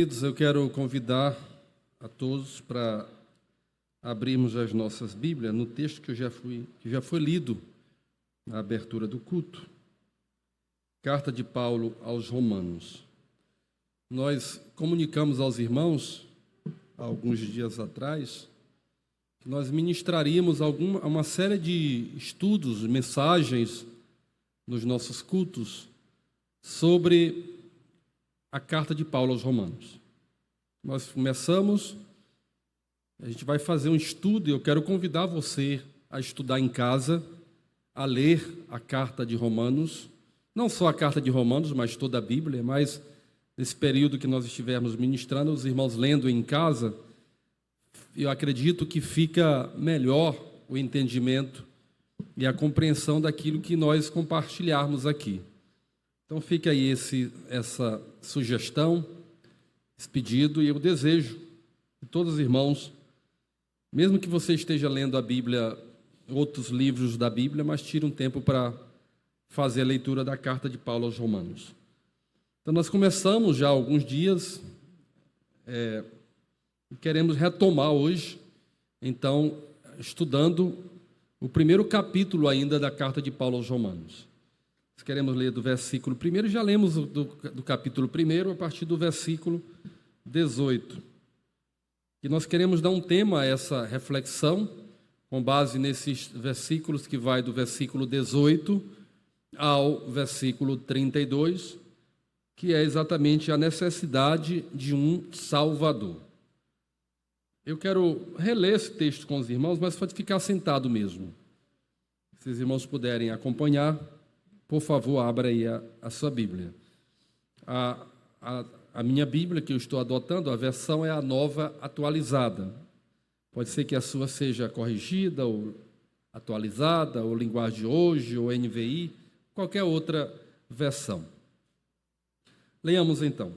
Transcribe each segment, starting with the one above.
Queridos, eu quero convidar a todos para abrirmos as nossas Bíblias no texto que já foi lido na abertura do culto. Carta de Paulo aos Romanos. Nós comunicamos aos irmãos, há alguns dias atrás, que nós ministraríamos uma série de estudos, mensagens nos nossos cultos sobre a carta de Paulo aos Romanos. Nós começamos, a gente vai fazer um estudo e eu quero convidar você a estudar em casa, a ler a carta de Romanos, não só a carta de Romanos, mas toda a Bíblia, mas nesse período que nós estivermos ministrando, os irmãos lendo em casa, eu acredito que fica melhor o entendimento e a compreensão daquilo que nós compartilharmos aqui. Então fica aí essa sugestão, esse pedido, e eu desejo que todos os irmãos, mesmo que você esteja lendo a Bíblia, outros livros da Bíblia, mas tire um tempo para fazer a leitura da carta de Paulo aos Romanos. Então nós começamos já há alguns dias, queremos retomar hoje, então, estudando o primeiro capítulo ainda da carta de Paulo aos Romanos. Nós queremos ler do versículo 1, já lemos do capítulo 1, a partir do versículo 18. E nós queremos dar um tema a essa reflexão, com base nesses versículos, que vai do versículo 18 ao versículo 32, que é exatamente a necessidade de um Salvador. Eu quero reler esse texto com os irmãos, mas pode ficar sentado mesmo. Se os irmãos puderem acompanhar, por favor, abra aí a sua Bíblia. A minha Bíblia, que eu estou adotando, a versão é a Nova Atualizada. Pode ser que a sua seja corrigida, ou atualizada, ou Linguagem de Hoje, ou NVI, qualquer outra versão. Leiamos então.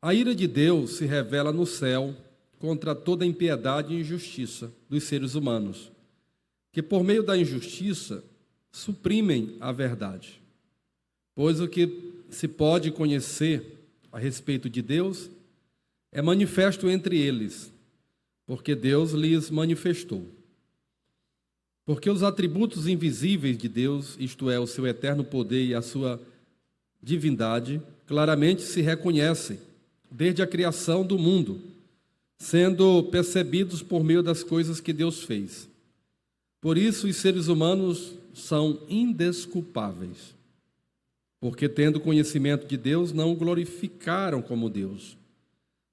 A ira de Deus se revela no céu contra toda impiedade e injustiça dos seres humanos, que por meio da injustiça suprimem a verdade. Pois o que se pode conhecer a respeito de Deus é manifesto entre eles, porque Deus lhes manifestou. Porque os atributos invisíveis de Deus, isto é, o seu eterno poder e a sua divindade, claramente se reconhecem desde a criação do mundo, sendo percebidos por meio das coisas que Deus fez. Por isso, os seres humanos são indesculpáveis, porque, tendo conhecimento de Deus, não o glorificaram como Deus,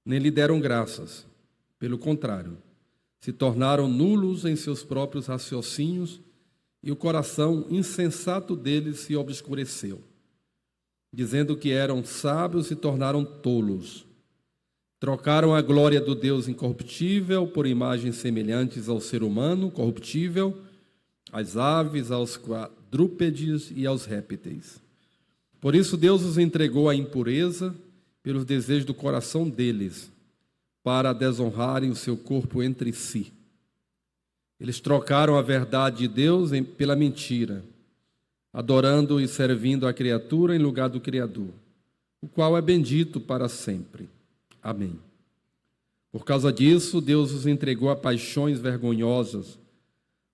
nem lhe deram graças. Pelo contrário, se tornaram nulos em seus próprios raciocínios e o coração insensato deles se obscureceu. Dizendo que eram sábios, se tornaram tolos. Trocaram a glória do Deus incorruptível por imagens semelhantes ao ser humano corruptível, às aves, aos quadrúpedes e aos répteis. Por isso Deus os entregou à impureza pelos desejos do coração deles, para desonrarem o seu corpo entre si. Eles trocaram a verdade de Deus pela mentira, adorando e servindo a criatura em lugar do Criador, o qual é bendito para sempre. Amém. Por causa disso, Deus os entregou a paixões vergonhosas,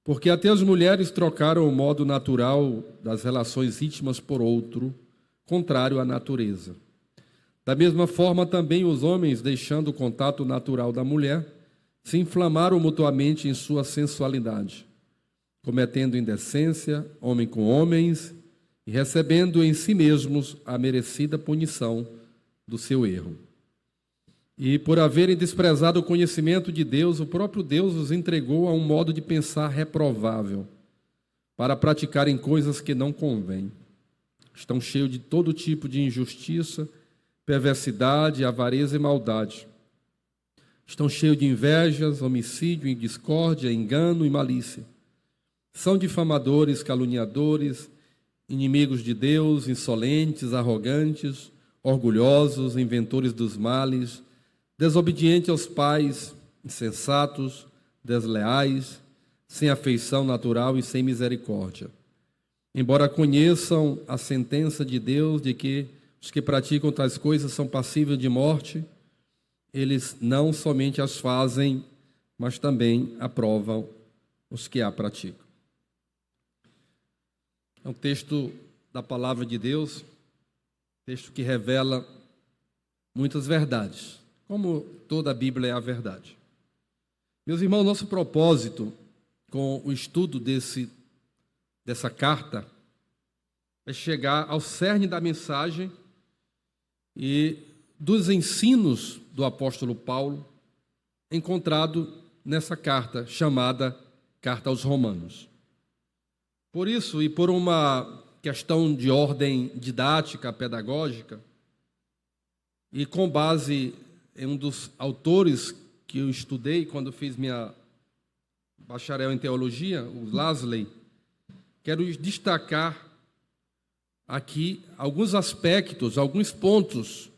porque até as mulheres trocaram o modo natural das relações íntimas por outro, contrário à natureza. Da mesma forma, também os homens, deixando o contato natural da mulher, se inflamaram mutuamente em sua sensualidade, cometendo indecência, homem com homens, e recebendo em si mesmos a merecida punição do seu erro. E por haverem desprezado o conhecimento de Deus, o próprio Deus os entregou a um modo de pensar reprovável, para praticarem coisas que não convêm. Estão cheios de todo tipo de injustiça, perversidade, avareza e maldade. Estão cheios de invejas, homicídio, discórdia, engano e malícia. São difamadores, caluniadores, inimigos de Deus, insolentes, arrogantes, orgulhosos, inventores dos males, desobedientes aos pais, insensatos, desleais, sem afeição natural e sem misericórdia. Embora conheçam a sentença de Deus de que os que praticam tais coisas são passíveis de morte, eles não somente as fazem, mas também aprovam os que a praticam. É um texto da palavra de Deus, texto que revela muitas verdades, como toda a Bíblia é a verdade. Meus irmãos, nosso propósito com o estudo dessa carta é chegar ao cerne da mensagem e dos ensinos do apóstolo Paulo encontrado nessa carta chamada Carta aos Romanos. Por isso, e por uma questão de ordem didática, pedagógica, e com base em um dos autores que eu estudei quando fiz minha bacharel em teologia, o Lasley, quero destacar aqui alguns aspectos, alguns pontos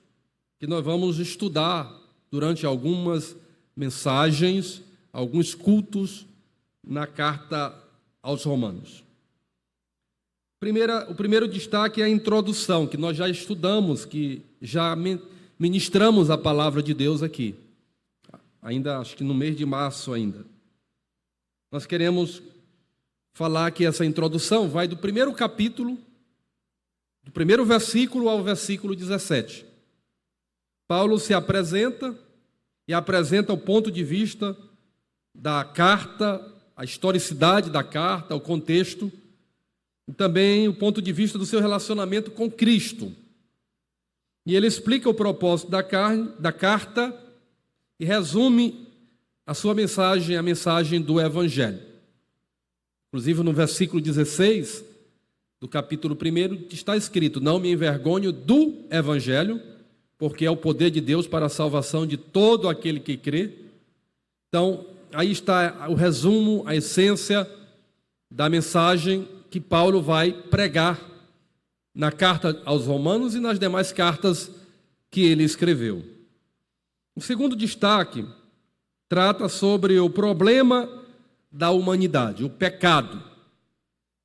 que nós vamos estudar durante algumas mensagens, alguns cultos na carta aos Romanos. O primeiro destaque é a introdução, que nós já estudamos, que já ministramos a palavra de Deus aqui. Ainda, acho que no mês de março ainda. Nós queremos falar que essa introdução vai do primeiro capítulo, do primeiro versículo ao versículo 17. Paulo se apresenta e apresenta o ponto de vista da carta, a historicidade da carta, o contexto, e também o ponto de vista do seu relacionamento com Cristo. E ele explica o propósito da carta e resume a sua mensagem, a mensagem do Evangelho. Inclusive no versículo 16 do capítulo 1 está escrito: não me envergonho do Evangelho, porque é o poder de Deus para a salvação de todo aquele que crê. Então, aí está o resumo, a essência da mensagem que Paulo vai pregar na carta aos Romanos e nas demais cartas que ele escreveu. O segundo destaque trata sobre o problema da humanidade, o pecado.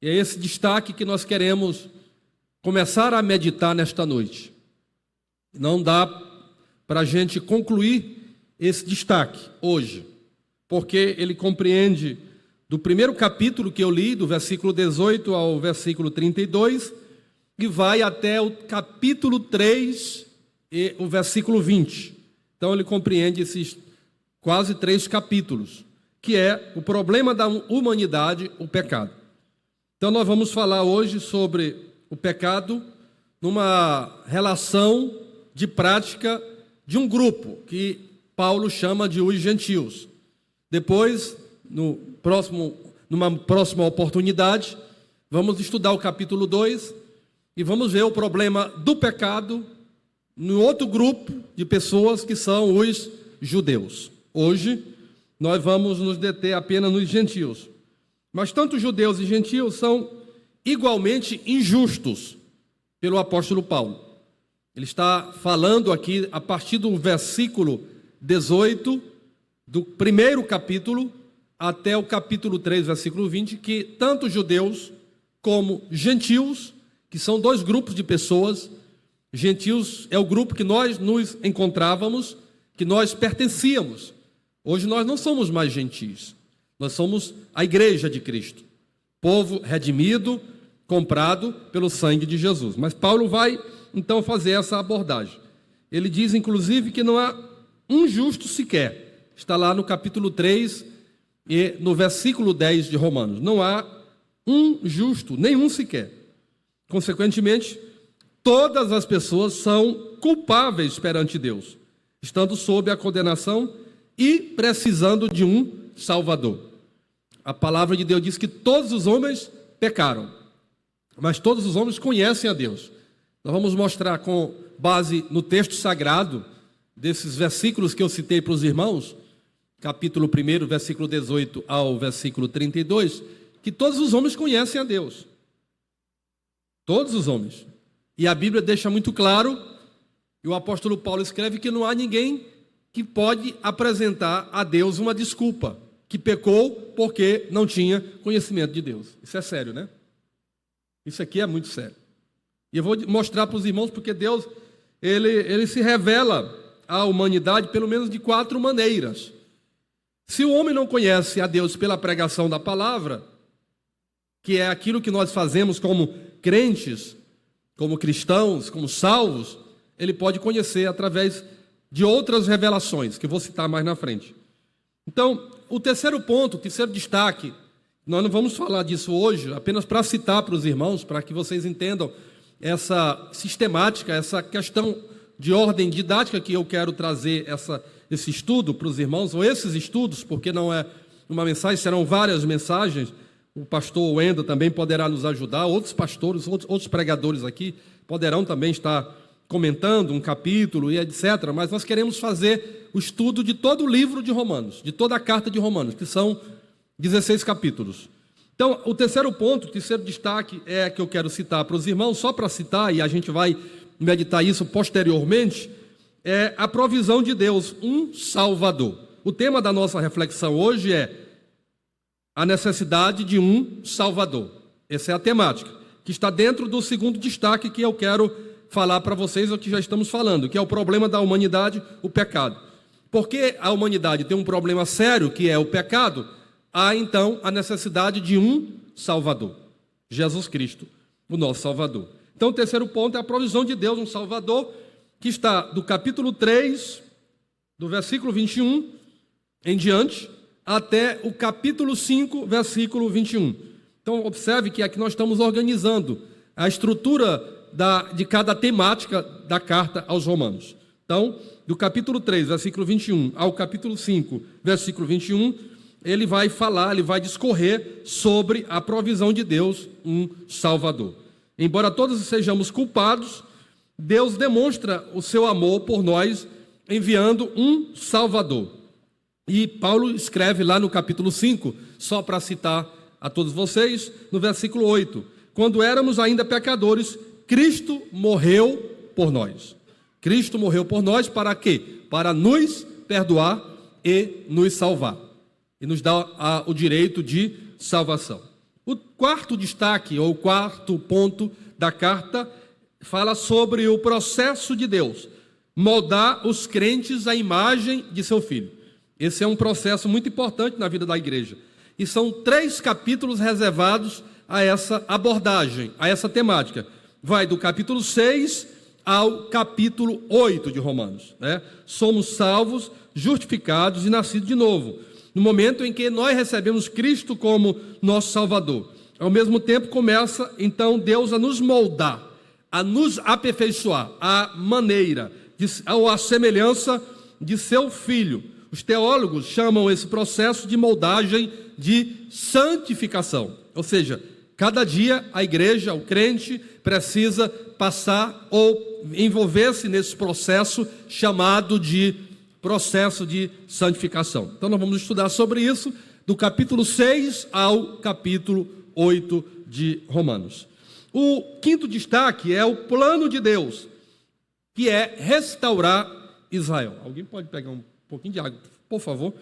E é esse destaque que nós queremos começar a meditar nesta noite. Não dá para a gente concluir esse destaque hoje, porque ele compreende do primeiro capítulo que eu li, do versículo 18 ao versículo 32, e vai até o capítulo 3 e o versículo 20. Então ele compreende esses quase 3 capítulos, que é o problema da humanidade, o pecado. Então nós vamos falar hoje sobre o pecado numa relação de prática de um grupo que Paulo chama de os gentios. Depois, numa próxima oportunidade, vamos estudar o capítulo 2 e vamos ver o problema do pecado no outro grupo de pessoas que são os judeus. Hoje, nós vamos nos deter apenas nos gentios. Mas tanto judeus e gentios são igualmente injustos pelo apóstolo Paulo. Ele está falando aqui, a partir do versículo 18, do primeiro capítulo, até o capítulo 3, versículo 20, que tanto judeus como gentios, que são 2 grupos de pessoas, gentios é o grupo que nós nos encontrávamos, que nós pertencíamos. Hoje nós não somos mais gentios, nós somos a igreja de Cristo, povo redimido, comprado pelo sangue de Jesus. Mas Paulo vai então fazer essa abordagem. Ele diz inclusive que não há um justo sequer. Está lá no capítulo 3 e no versículo 10 de Romanos. Não há um justo, nenhum sequer. Consequentemente, todas as pessoas são culpáveis perante Deus, estando sob a condenação e precisando de um Salvador. A palavra de Deus diz que todos os homens pecaram, mas todos os homens conhecem a Deus. Nós vamos mostrar com base no texto sagrado, desses versículos que eu citei para os irmãos, capítulo 1, versículo 18 ao versículo 32, que todos os homens conhecem a Deus. Todos os homens. E a Bíblia deixa muito claro, e o apóstolo Paulo escreve que não há ninguém que pode apresentar a Deus uma desculpa, que pecou porque não tinha conhecimento de Deus. Isso é sério, né? Isso aqui é muito sério. E eu vou mostrar para os irmãos porque Deus, ele se revela a humanidade pelo menos de 4 maneiras. Se o homem não conhece a Deus pela pregação da palavra, que é aquilo que nós fazemos como crentes, como cristãos, como salvos, ele pode conhecer através de outras revelações, que eu vou citar mais na frente. Então, o terceiro ponto, o terceiro destaque, nós não vamos falar disso hoje, apenas para citar para os irmãos, para que vocês entendam essa sistemática, essa questão de ordem didática que eu quero trazer esse estudo para os irmãos, ou esses estudos, porque não é uma mensagem, serão várias mensagens. O pastor Wendel também poderá nos ajudar, outros pastores, outros pregadores aqui poderão também estar comentando um capítulo e etc. Mas nós queremos fazer o estudo de todo o livro de Romanos, de toda a carta de Romanos, que são 16 capítulos. Então, o terceiro ponto, o terceiro destaque é que eu quero citar para os irmãos, só para citar, e a gente vai meditar isso posteriormente, é a provisão de Deus, um Salvador. O tema da nossa reflexão hoje é a necessidade de um Salvador. Essa é a temática, que está dentro do segundo destaque que eu quero falar para vocês, o que já estamos falando, que é o problema da humanidade, o pecado. Porque a humanidade tem um problema sério, que é o pecado, há então a necessidade de um Salvador, Jesus Cristo, o nosso Salvador. Então o terceiro ponto é a provisão de Deus, um Salvador, que está do capítulo 3, do versículo 21 em diante, até o capítulo 5, versículo 21. Então, observe que aqui nós estamos organizando a estrutura de cada temática da carta aos Romanos. Então, do capítulo 3, versículo 21, ao capítulo 5, versículo 21, ele vai falar, ele vai discorrer sobre a provisão de Deus, um Salvador. Embora todos sejamos culpados, Deus demonstra o seu amor por nós, enviando um Salvador. E Paulo escreve lá no capítulo 5, só para citar a todos vocês, no versículo 8: quando éramos ainda pecadores, Cristo morreu por nós. Cristo morreu por nós para quê? Para nos perdoar e nos salvar. E nos dar o direito de salvação. O quarto destaque, ou o quarto ponto da carta, fala sobre o processo de Deus moldar os crentes à imagem de seu Filho. Esse é um processo muito importante na vida da igreja. E são 3 capítulos reservados a essa abordagem, a essa temática. Vai do capítulo 6 ao capítulo 8 de Romanos, né? Somos salvos, justificados e nascidos de novo, no momento em que nós recebemos Cristo como nosso Salvador. Ao mesmo tempo começa então Deus a nos moldar, a nos aperfeiçoar, a maneira, ou a semelhança de seu Filho. Os teólogos chamam esse processo de moldagem de santificação. Ou seja, cada dia a igreja, o crente, precisa passar ou envolver-se nesse processo chamado de processo de santificação. Então nós vamos estudar sobre isso do capítulo 6 ao capítulo 8 de Romanos. O quinto destaque é o plano de Deus, que é restaurar Israel. Alguém pode pegar um pouquinho de água, por favor?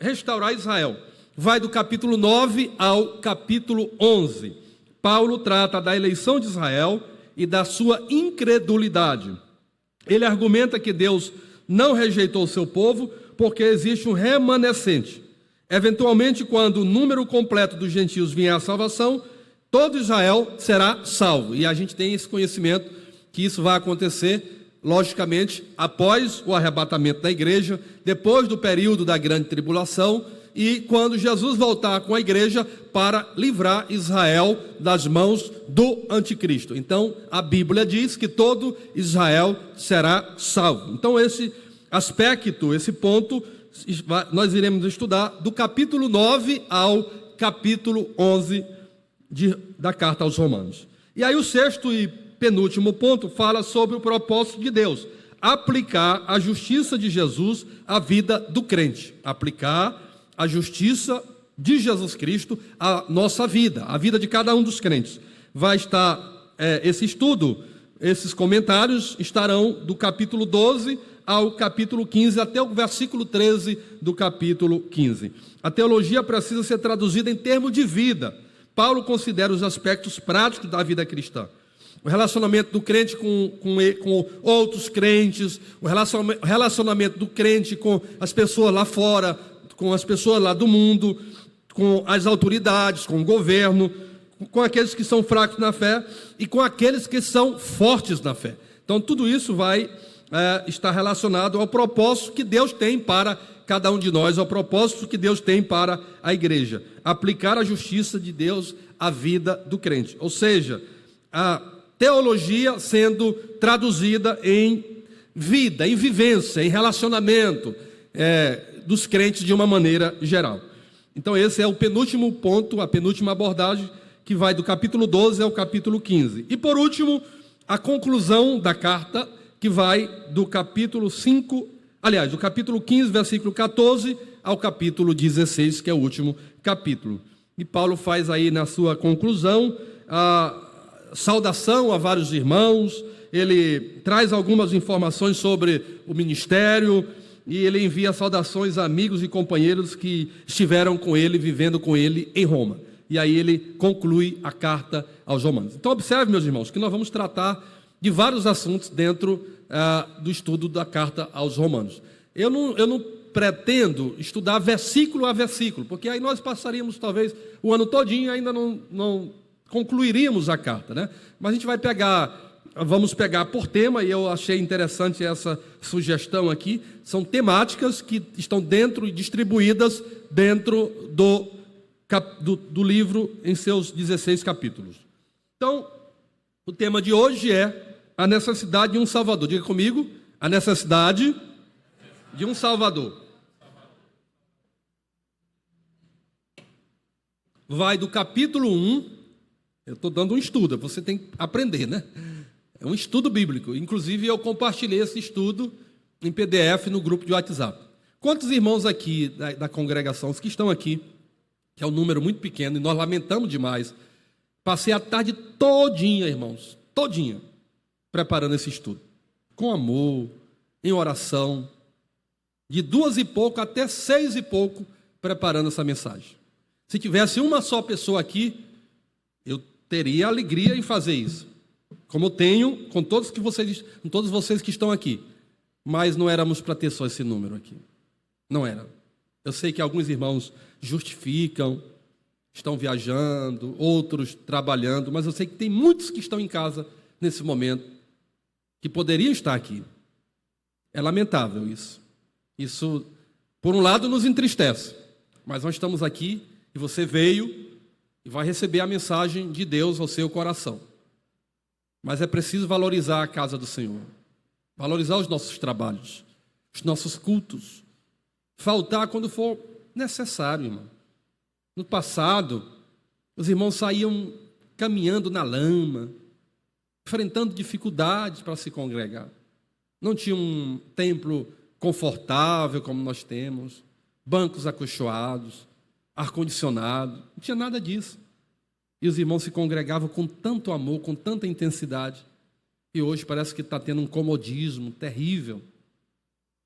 Restaurar Israel. Vai do capítulo 9 ao capítulo 11. Paulo trata da eleição de Israel e da sua incredulidade. Ele argumenta que Deus não rejeitou o seu povo porque existe um remanescente. Eventualmente, quando o número completo dos gentios vier à salvação, todo Israel será salvo. E a gente tem esse conhecimento que isso vai acontecer logicamente, após o arrebatamento da igreja, depois do período da grande tribulação e quando Jesus voltar com a igreja para livrar Israel das mãos do anticristo. Então, a Bíblia diz que todo Israel será salvo. Então, esse aspecto, esse ponto, nós iremos estudar do capítulo 9 ao capítulo 11 da carta aos Romanos. E aí o sexto e penúltimo ponto fala sobre o propósito de Deus, aplicar a justiça de Jesus à vida do crente, aplicar a justiça de Jesus Cristo à nossa vida, à vida de cada um dos crentes. Vai estar esse estudo, esses comentários estarão do capítulo 12 ao capítulo 15, até o versículo 13 do capítulo 15. A teologia precisa ser traduzida em termos de vida. Paulo considera os aspectos práticos da vida cristã. o relacionamento do crente com outros crentes, o relacionamento do crente com as pessoas lá fora, com as pessoas lá do mundo, com as autoridades, com o governo, com aqueles que são fracos na fé e com aqueles que são fortes na fé. Então, tudo isso vai estar relacionado ao propósito que Deus tem para cada um de nós, ao propósito que Deus tem para a igreja: aplicar a justiça de Deus à vida do crente. Ou seja, a teologia sendo traduzida em vida, em vivência, em relacionamento dos crentes de uma maneira geral. Então esse é o penúltimo ponto, a penúltima abordagem, que vai do capítulo 12 ao capítulo 15. E por último, a conclusão da carta, que vai do capítulo 5, aliás, do capítulo 15, versículo 14, ao capítulo 16, que é o último capítulo. E Paulo faz aí na sua conclusão a saudação a vários irmãos, ele traz algumas informações sobre o ministério, e ele envia saudações a amigos e companheiros que estiveram com ele, vivendo com ele em Roma. E aí ele conclui a carta aos Romanos. Então observe, meus irmãos, que nós vamos tratar de vários assuntos dentro do estudo da carta aos Romanos. Eu não pretendo estudar versículo a versículo, porque aí nós passaríamos talvez o ano todinho e ainda não concluiríamos a carta, né? Mas a gente vamos pegar por tema, e eu achei interessante essa sugestão aqui. São temáticas que estão dentro e distribuídas dentro do livro em seus 16 capítulos. Então, o tema de hoje é a necessidade de um Salvador. Diga comigo, a necessidade de um Salvador. Vai do capítulo 1, eu estou dando um estudo, você tem que aprender, né? É um estudo bíblico. Inclusive, eu compartilhei esse estudo em PDF no grupo de WhatsApp. Quantos irmãos aqui da congregação, os que estão aqui, que é um número muito pequeno, e nós lamentamos demais, passei a tarde todinha, irmãos, todinha, preparando esse estudo, com amor, em oração, de 2 e pouco até 6 e pouco, preparando essa mensagem. Se tivesse uma só pessoa aqui, eu teria alegria em fazer isso, como eu tenho com todos vocês que estão aqui. Mas não éramos para ter só esse número aqui. Não era. Eu sei que alguns irmãos justificam, estão viajando, outros trabalhando, mas eu sei que tem muitos que estão em casa nesse momento, que poderiam estar aqui. É lamentável isso. Isso, por um lado, nos entristece, mas nós estamos aqui e você veio e vai receber a mensagem de Deus ao seu coração. Mas é preciso valorizar a casa do Senhor, valorizar os nossos trabalhos, os nossos cultos, faltar quando for necessário, irmão. No passado, os irmãos saíam caminhando na lama, enfrentando dificuldades para se congregar. Não tinha um templo confortável como nós temos, bancos acolchoados, ar-condicionado, não tinha nada disso. E os irmãos se congregavam com tanto amor, com tanta intensidade. E hoje parece que está tendo um comodismo terrível.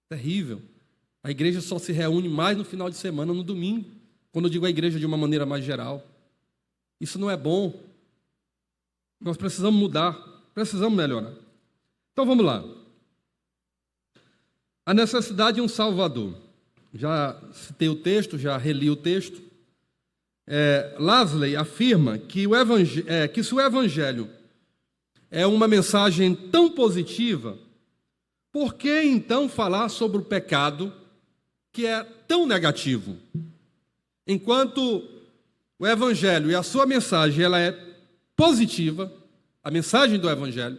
Terrível. A igreja só se reúne mais no final de semana, no domingo. Quando eu digo a igreja de uma maneira mais geral. Isso não é bom. Nós precisamos mudar. Precisamos melhorar. Então vamos lá. A necessidade de um Salvador. Já citei o texto, já reli o texto. Lasley afirma que se o Evangelho é uma mensagem tão positiva, por que então falar sobre o pecado que é tão negativo? Enquanto o Evangelho e a sua mensagem ela é positiva, a mensagem do Evangelho,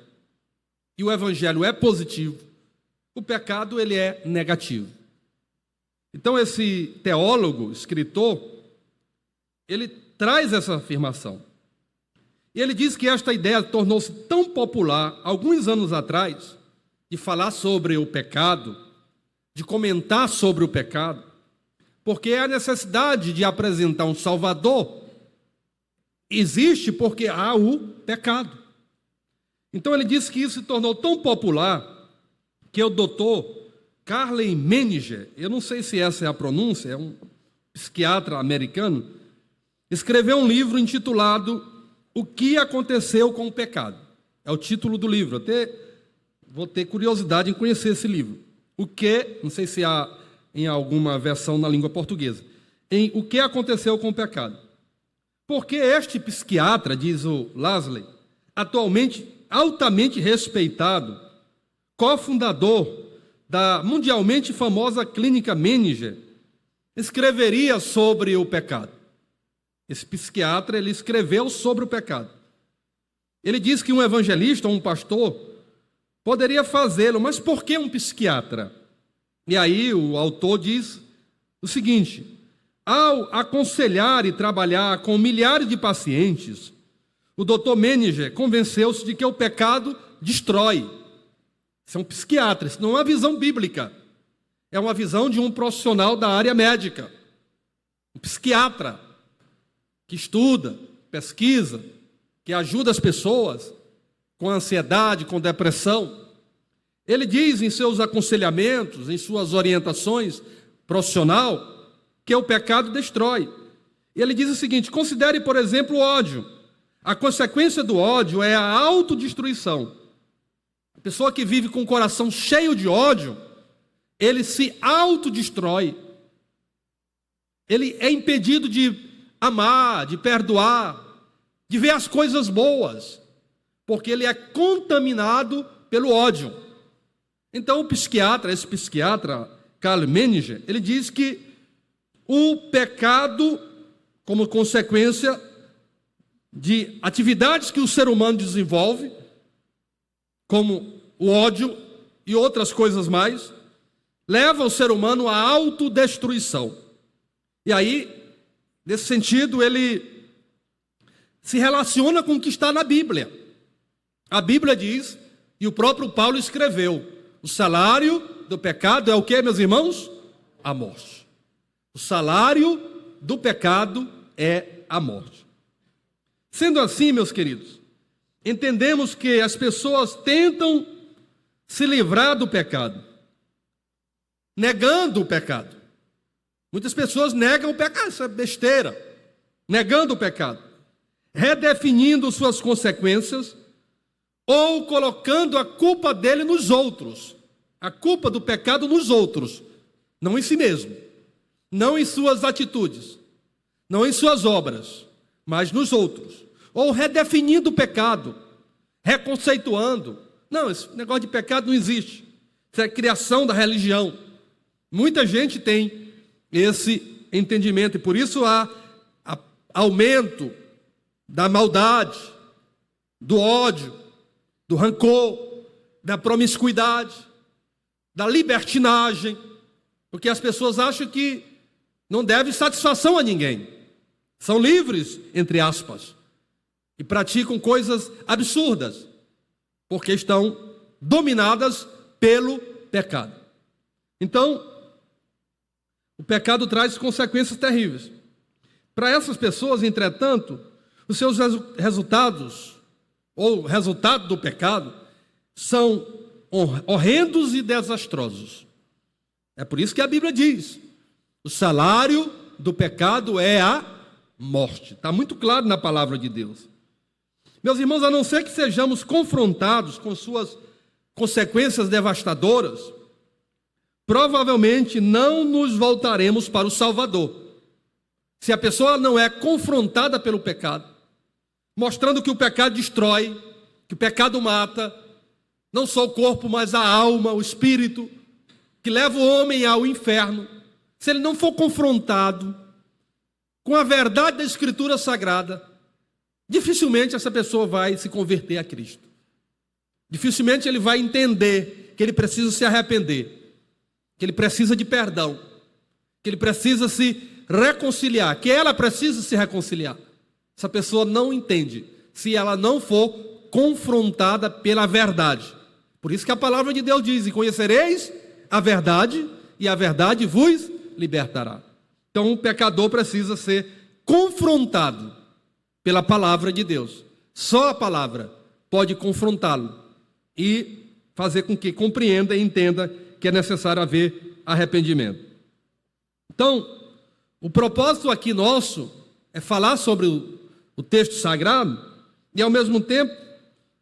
e o Evangelho é positivo, o pecado ele é negativo. Então esse teólogo, escritor, ele traz essa afirmação. E ele diz que esta ideia tornou-se tão popular, alguns anos atrás, de falar sobre o pecado, de comentar sobre o pecado, porque a necessidade de apresentar um Salvador existe porque há o pecado. Então ele diz que isso se tornou tão popular que o doutor Carley Menninger, eu não sei se essa é a pronúncia, é um psiquiatra americano, escreveu um livro intitulado O que aconteceu com o pecado. É o título do livro. Até vou ter curiosidade em conhecer esse livro. O que, não sei se há em alguma versão na língua portuguesa, em O que aconteceu com o pecado. Porque este psiquiatra, diz o Lasley, atualmente altamente respeitado, cofundador da mundialmente famosa clínica Menninger, escreveria sobre o pecado. Esse psiquiatra, ele escreveu sobre o pecado. Ele diz que um evangelista ou um pastor poderia fazê-lo, mas por que um psiquiatra? E aí o autor diz o seguinte: ao aconselhar e trabalhar com milhares de pacientes, o Dr. Menninger convenceu-se de que o pecado destrói. Isso é um psiquiatra, isso não é uma visão bíblica. É uma visão de um profissional da área médica. Um psiquiatra que estuda, pesquisa, que ajuda as pessoas com ansiedade, com depressão. Ele diz em seus aconselhamentos, em suas orientações profissional, que o pecado destrói. Ele diz o seguinte: considere, por exemplo, o ódio. A consequência do ódio é a autodestruição. A pessoa que vive com o coração cheio de ódio, ele se autodestrói. Ele é impedido de amar, de perdoar, de ver as coisas boas, porque ele é contaminado pelo ódio. Então esse psiquiatra, Karl Menninger, ele diz que o pecado, como consequência de atividades que o ser humano desenvolve, como o ódio e outras coisas mais, leva o ser humano à autodestruição. E aí, nesse sentido, ele se relaciona com o que está na Bíblia. A Bíblia diz, e o próprio Paulo escreveu, o salário do pecado é o que, meus irmãos? A morte. O salário do pecado é a morte. Sendo assim, meus queridos, entendemos que as pessoas tentam se livrar do pecado, negando o pecado. Muitas pessoas negam o pecado, isso é besteira. Negando o pecado, redefinindo suas consequências ou colocando a culpa dele nos outros. A culpa do pecado nos outros, não em si mesmo, não em suas atitudes, não em suas obras, mas nos outros. Ou redefinindo o pecado, reconceituando. Não, esse negócio de pecado não existe. Isso é criação da religião. Muita gente tem esse entendimento e por isso há aumento da maldade, do ódio, do rancor, da promiscuidade, da libertinagem, porque as pessoas acham que não deve satisfação a ninguém. São livres, entre aspas, e praticam coisas absurdas, porque estão dominadas pelo pecado. Então, o pecado traz consequências terríveis. Para essas pessoas, entretanto, os seus resultados, ou resultado do pecado, são horrendos e desastrosos. É por isso que a Bíblia diz: o salário do pecado é a morte. Está muito claro na palavra de Deus. Meus irmãos, a não ser que sejamos confrontados com suas consequências devastadoras, provavelmente não nos voltaremos para o Salvador. Se a pessoa não é confrontada pelo pecado, mostrando que o pecado destrói, que o pecado mata, não só o corpo, mas a alma, o espírito, que leva o homem ao inferno, se ele não for confrontado com a verdade da Escritura Sagrada, dificilmente essa pessoa vai se converter a Cristo. Dificilmente ele vai entender que ele precisa se arrepender, que ele precisa de perdão, que ele precisa se reconciliar, que ela precisa se reconciliar. Essa pessoa não entende se ela não for confrontada pela verdade. Por isso que a palavra de Deus diz: e conhecereis a verdade, e a verdade vos libertará. Então o pecador precisa ser confrontado pela palavra de Deus. Só a palavra pode confrontá-lo e fazer com que compreenda e entenda que é necessário haver arrependimento. Então, o propósito aqui nosso é falar sobre o texto sagrado e, ao mesmo tempo,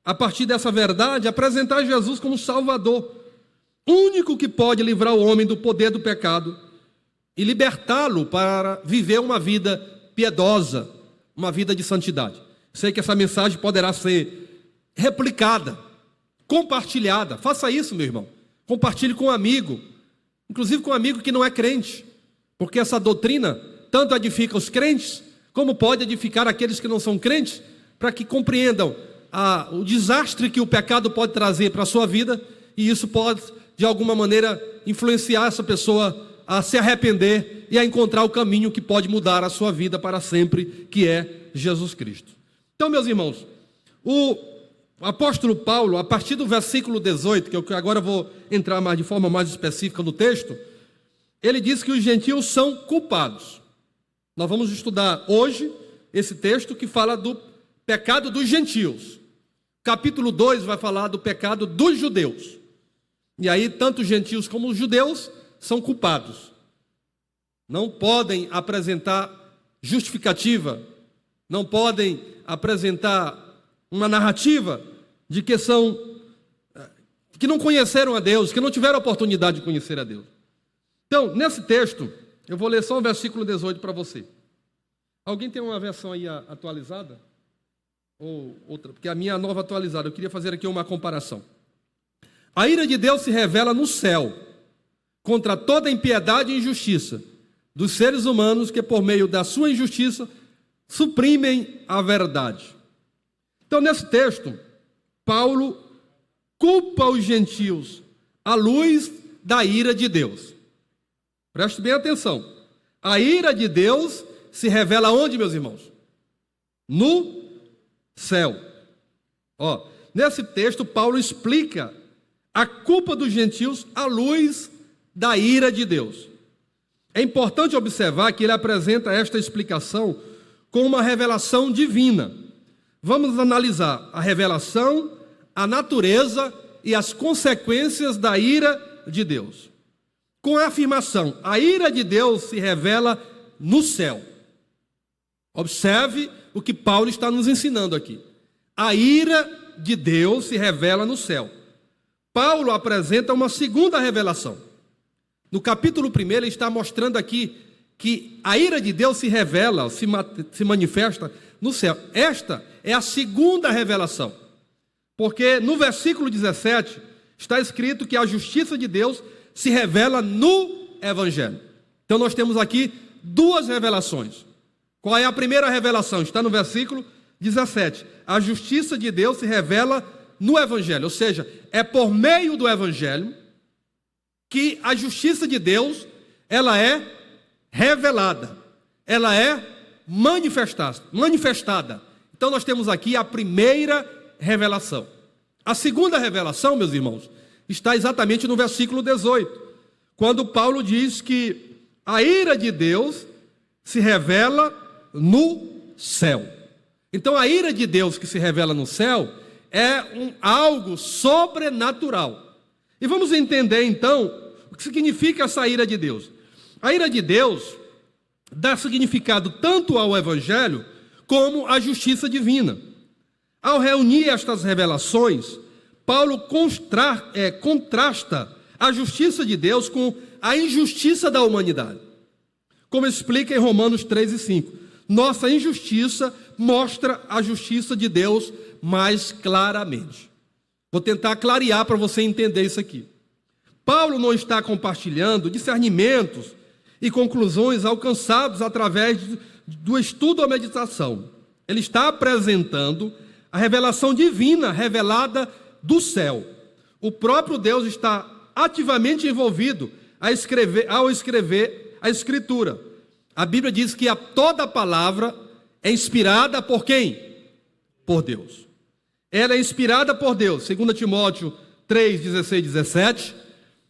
a partir dessa verdade, apresentar Jesus como Salvador, único que pode livrar o homem do poder do pecado e libertá-lo para viver uma vida piedosa, uma vida de santidade. Sei que essa mensagem poderá ser replicada, compartilhada. Faça isso, meu irmão. Compartilhe com um amigo, inclusive com um amigo que não é crente, porque essa doutrina tanto edifica os crentes, como pode edificar aqueles que não são crentes, para que compreendam o desastre que o pecado pode trazer para a sua vida, e isso pode, de alguma maneira, influenciar essa pessoa a se arrepender e a encontrar o caminho que pode mudar a sua vida para sempre, que é Jesus Cristo. Então, meus irmãos, o apóstolo Paulo, a partir do versículo 18, que eu agora vou entrar de forma mais específica no texto, ele diz que os gentios são culpados. Nós vamos estudar hoje esse texto que fala do pecado dos gentios. Capítulo 2 vai falar do pecado dos judeus. E aí, tanto os gentios como os judeus são culpados. Não podem apresentar justificativa, não podem apresentar uma narrativa de que não conheceram a Deus, que não tiveram a oportunidade de conhecer a Deus. Então, nesse texto, eu vou ler só o versículo 18 para você. Alguém tem uma versão aí atualizada? Ou outra? Porque a minha é a nova atualizada. Eu queria fazer aqui uma comparação. A ira de Deus se revela no céu, contra toda impiedade e injustiça dos seres humanos que, por meio da sua injustiça, suprimem a verdade. Então, nesse texto, Paulo culpa os gentios à luz da ira de Deus. Preste bem atenção. A ira de Deus se revela onde, meus irmãos? No céu. Nesse texto, Paulo explica a culpa dos gentios à luz da ira de Deus. É importante observar que ele apresenta esta explicação com uma revelação divina. Vamos analisar a revelação, a natureza e as consequências da ira de Deus. Com a afirmação, a ira de Deus se revela no céu. Observe o que Paulo está nos ensinando aqui. A ira de Deus se revela no céu. Paulo apresenta uma segunda revelação. No capítulo 1, ele está mostrando aqui que a ira de Deus se revela, se manifesta no céu. Esta é a segunda revelação. Porque no versículo 17 está escrito que a justiça de Deus se revela no Evangelho. Então nós temos aqui duas revelações. Qual é a primeira revelação? Está no versículo 17. A justiça de Deus se revela no Evangelho, ou seja, é por meio do Evangelho que a justiça de Deus, ela é revelada, ela é manifestada. Então nós temos aqui a primeira revelação. A segunda revelação, meus irmãos, está exatamente no versículo 18, quando Paulo diz que a ira de Deus se revela no céu. Então a ira de Deus que se revela no céu é algo sobrenatural. E vamos entender então o que significa essa ira de Deus. A ira de Deus dá significado tanto ao Evangelho como à justiça divina. Ao reunir estas revelações, Paulo contrasta a justiça de Deus com a injustiça da humanidade. Como explica em Romanos 3 e 5. Nossa injustiça mostra a justiça de Deus mais claramente. Vou tentar clarear para você entender isso aqui. Paulo não está compartilhando discernimentos e conclusões alcançados através do estudo ou meditação. Ele está apresentando a revelação divina revelada do céu. O próprio Deus está ativamente envolvido ao escrever a Escritura. A Bíblia diz que toda palavra é inspirada por quem? Por Deus. Ela é inspirada por Deus. 2 Timóteo 3, 16 e 17.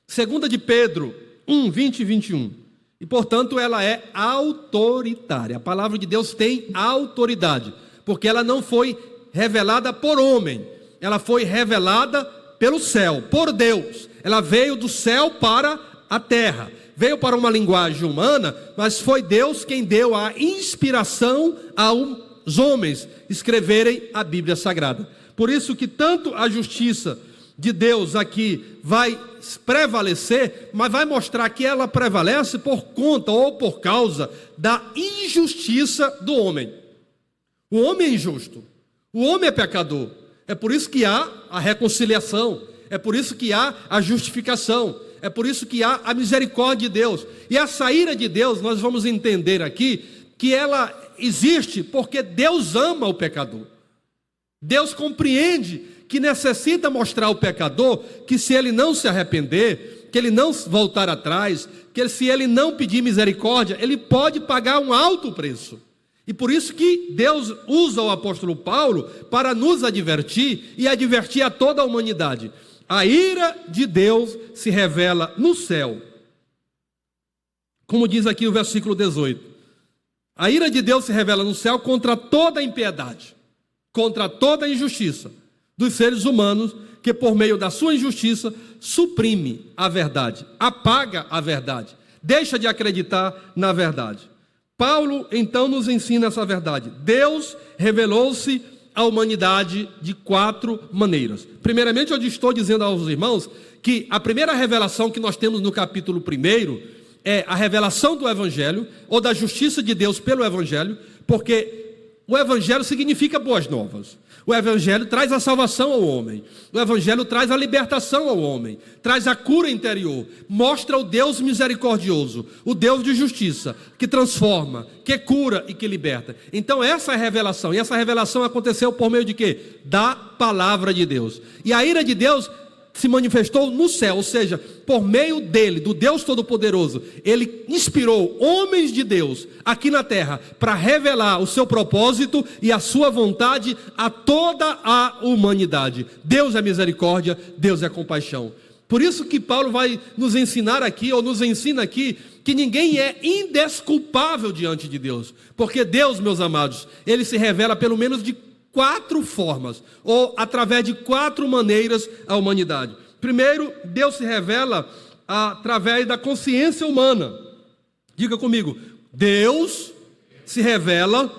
2 de Pedro 1, 20 e 21. E, portanto, ela é autoritária. A palavra de Deus tem autoridade, porque ela não foi revelada por homem. Ela foi revelada pelo céu, por Deus. Ela veio do céu para a terra. Veio para uma linguagem humana, mas foi Deus quem deu a inspiração aos homens escreverem a Bíblia Sagrada. Por isso que tanto a justiça de Deus aqui vai prevalecer, mas vai mostrar que ela prevalece por conta ou por causa da injustiça do homem. O homem é injusto, o homem é pecador. É por isso que há a reconciliação, é por isso que há a justificação, é por isso que há a misericórdia de Deus. E essa ira de Deus, nós vamos entender aqui, que ela existe porque Deus ama o pecador. Deus compreende que necessita mostrar ao pecador que se ele não se arrepender, que ele não voltar atrás, que se ele não pedir misericórdia, ele pode pagar um alto preço. E por isso que Deus usa o apóstolo Paulo para nos advertir e advertir a toda a humanidade. A ira de Deus se revela no céu. Como diz aqui o versículo 18. A ira de Deus se revela no céu contra toda a impiedade, contra toda a injustiça dos seres humanos, que por meio da sua injustiça suprime a verdade, apaga a verdade, deixa de acreditar na verdade. Paulo então nos ensina essa verdade. Deus revelou-se à humanidade de 4 maneiras. Primeiramente, eu estou dizendo aos irmãos que a primeira revelação que nós temos no capítulo 1 é a revelação do Evangelho, ou da justiça de Deus pelo Evangelho, porque o Evangelho significa boas novas. O Evangelho traz a salvação ao homem. O Evangelho traz a libertação ao homem. Traz a cura interior. Mostra o Deus misericordioso, o Deus de justiça, que transforma, que cura e que liberta. Então essa é a revelação. E essa revelação aconteceu por meio de quê? Da palavra de Deus. E a ira de Deus se manifestou no céu, ou seja, por meio dele, do Deus Todo-Poderoso. Ele inspirou homens de Deus aqui na terra para revelar o seu propósito e a sua vontade a toda a humanidade. Deus é misericórdia, Deus é compaixão. Por isso que Paulo vai nos ensinar aqui, ou nos ensina aqui, que ninguém é indesculpável diante de Deus. Porque Deus, meus amados, ele se revela pelo menos de 4 formas, ou através de 4 maneiras à humanidade. Primeiro, Deus se revela através da consciência humana. Diga comigo, Deus se revela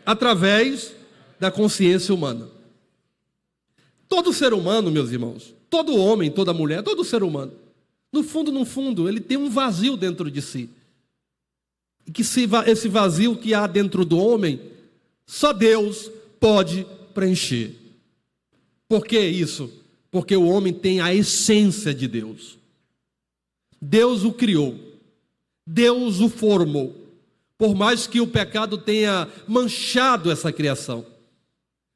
através da consciência humana. Todo ser humano, meus irmãos, todo homem, toda mulher, todo ser humano, no fundo, ele tem um vazio dentro de si. E que esse vazio que há dentro do homem, só Deus pode preencher. Por que isso? Porque o homem tem a essência de Deus. Deus o criou. Deus o formou. Por mais que o pecado tenha manchado essa criação.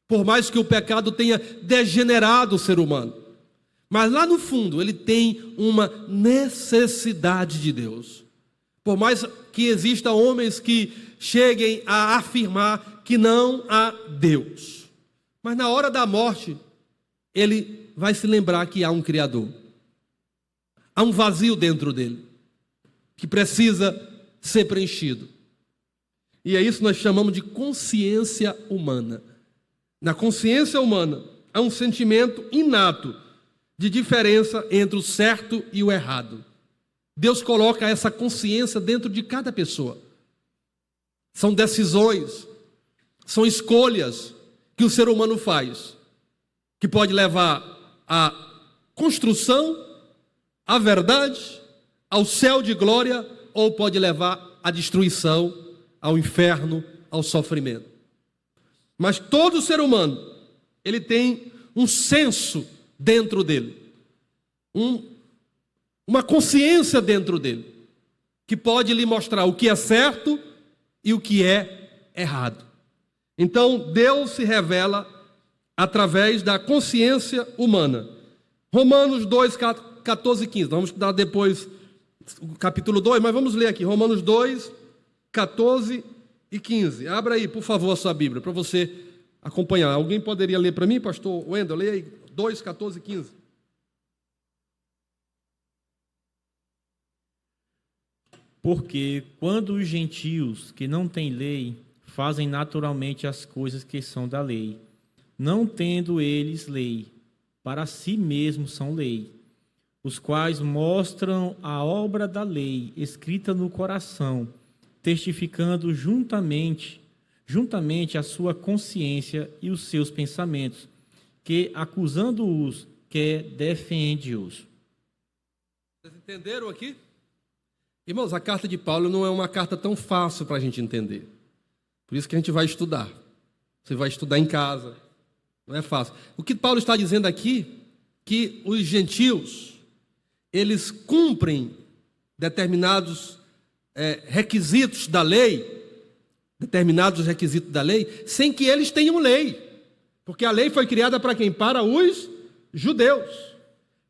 Por mais que o pecado tenha degenerado o ser humano. Mas lá no fundo ele tem uma necessidade de Deus. Por mais que existam homens que cheguem a afirmar que não há Deus. Mas na hora da morte, ele vai se lembrar que há um Criador. Há um vazio dentro dele, que precisa ser preenchido. E é isso que nós chamamos de consciência humana. Na consciência humana, há um sentimento inato de diferença entre o certo e o errado. Deus coloca essa consciência dentro de cada pessoa. São decisões, são escolhas que o ser humano faz, que pode levar à construção, à verdade, ao céu de glória, ou pode levar à destruição, ao inferno, ao sofrimento. Mas todo ser humano, ele tem um senso dentro dele, uma consciência dentro dele, que pode lhe mostrar o que é certo e o que é errado. Então, Deus se revela através da consciência humana. Romanos 2, 14 e 15. Vamos estudar depois o capítulo 2, mas vamos ler aqui. Romanos 2, 14 e 15. Abra aí, por favor, a sua Bíblia, para você acompanhar. Alguém poderia ler para mim, pastor Wendel? Leia aí, 2, 14 e 15. Porque quando os gentios que não têm lei fazem naturalmente as coisas que são da lei, não tendo eles lei, para si mesmos são lei, os quais mostram a obra da lei escrita no coração, testificando juntamente a sua consciência e os seus pensamentos, que, acusando-os, quer defende-os. Vocês entenderam aqui? Irmãos, a carta de Paulo não é uma carta tão fácil para a gente entender. Por isso que a gente vai estudar. Você vai estudar em casa. Não é fácil. O que Paulo está dizendo aqui, que os gentios, eles cumprem determinados requisitos da lei, sem que eles tenham lei. Porque a lei foi criada para quem? Para os judeus.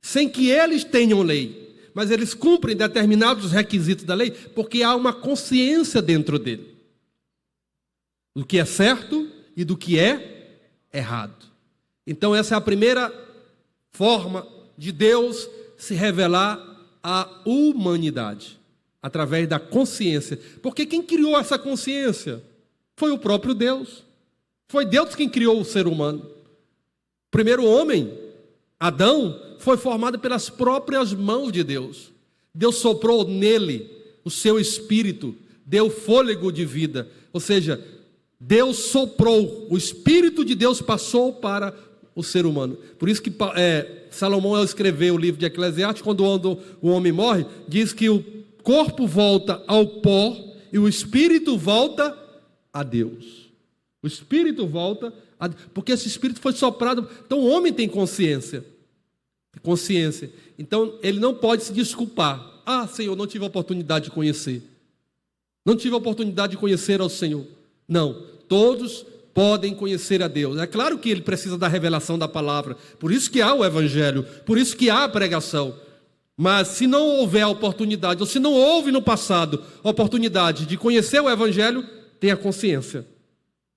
Sem que eles tenham lei. Mas eles cumprem determinados requisitos da lei, porque há uma consciência dentro dele. Do que é certo e do que é errado. Então essa é a primeira forma de Deus se revelar à humanidade, através da consciência. Porque quem criou essa consciência foi o próprio Deus. Foi Deus quem criou o ser humano. O primeiro homem, Adão, foi formado pelas próprias mãos de Deus. Deus soprou nele o seu espírito, deu fôlego de vida. Ou seja, Deus soprou, o Espírito de Deus passou para o ser humano. Por isso que Salomão, ao escrever o livro de Eclesiastes, quando o homem morre, diz que o corpo volta ao pó e o espírito volta a Deus. O espírito volta a Deus, porque esse espírito foi soprado. Então o homem tem consciência. Então ele não pode se desculpar. Ah, Senhor, não tive a oportunidade de conhecer. Não tive a oportunidade de conhecer ao Senhor. Não, todos podem conhecer a Deus. É claro que ele precisa da revelação da palavra. Por isso que há o evangelho, por isso que há a pregação. Mas se não houver a oportunidade, ou se não houve no passado a oportunidade de conhecer o evangelho, tenha consciência,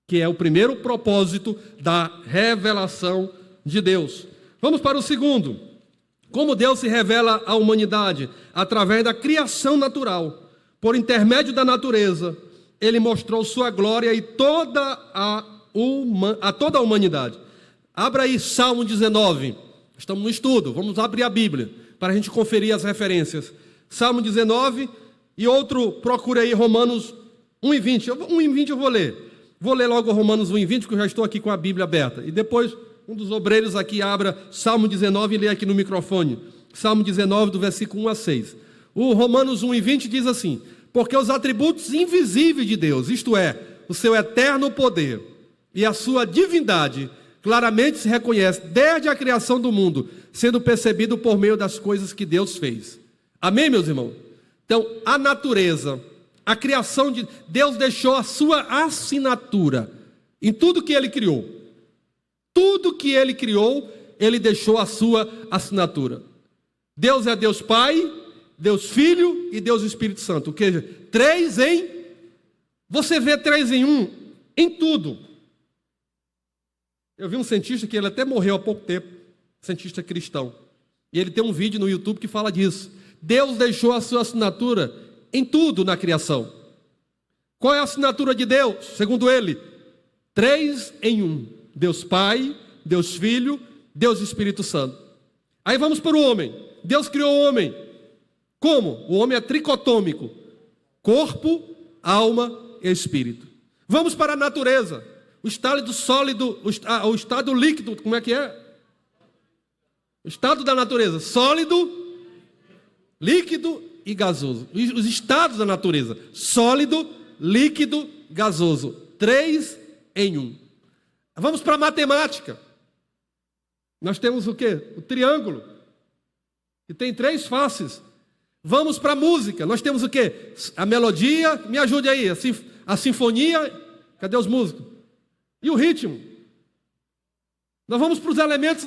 que é o primeiro propósito da revelação de Deus. Vamos para o segundo. Como Deus se revela à humanidade? Através da criação natural. Por intermédio da natureza, Ele mostrou sua glória a toda a humanidade. Abra aí Salmo 19. Estamos no estudo. Vamos abrir a Bíblia para a gente conferir as referências. Salmo 19 e outro, procure aí Romanos 1:20. 1:20 eu vou ler. Vou ler logo Romanos 1:20, porque eu já estou aqui com a Bíblia aberta. E depois, um dos obreiros aqui abra Salmo 19 e lê aqui no microfone. Salmo 19, do versículo 1 a 6. O Romanos 1:20 diz assim: porque os atributos invisíveis de Deus, isto é, o seu eterno poder e a sua divindade, claramente se reconhece desde a criação do mundo, sendo percebido por meio das coisas que Deus fez. Amém, meus irmãos? Então, a natureza, a criação de Deus deixou a sua assinatura em tudo que Ele criou. Tudo que Ele criou, Ele deixou a sua assinatura. Deus é Deus Pai, Deus Filho e Deus Espírito Santo. Ou seja, você vê 3 em 1 em tudo. Eu vi um cientista que ele até morreu há pouco tempo, cientista cristão. E ele tem um vídeo no YouTube que fala disso. Deus deixou a sua assinatura em tudo na criação. Qual é a assinatura de Deus? Segundo ele, 3 em 1. Deus Pai, Deus Filho, Deus Espírito Santo. Aí vamos para o homem. Deus criou o homem. Como? O homem é tricotômico: corpo, alma e espírito. Vamos para a natureza. O estado sólido, o estado líquido, como é que é? O estado da natureza: sólido, líquido e gasoso. Os estados da natureza: sólido, líquido, gasoso. 3 em 1. Vamos para a matemática. Nós temos o quê? O triângulo, que tem 3 faces. Vamos para a música. Nós temos o quê? A melodia, me ajude aí, a sinfonia, cadê os músicos? E o ritmo. Nós vamos para os elementos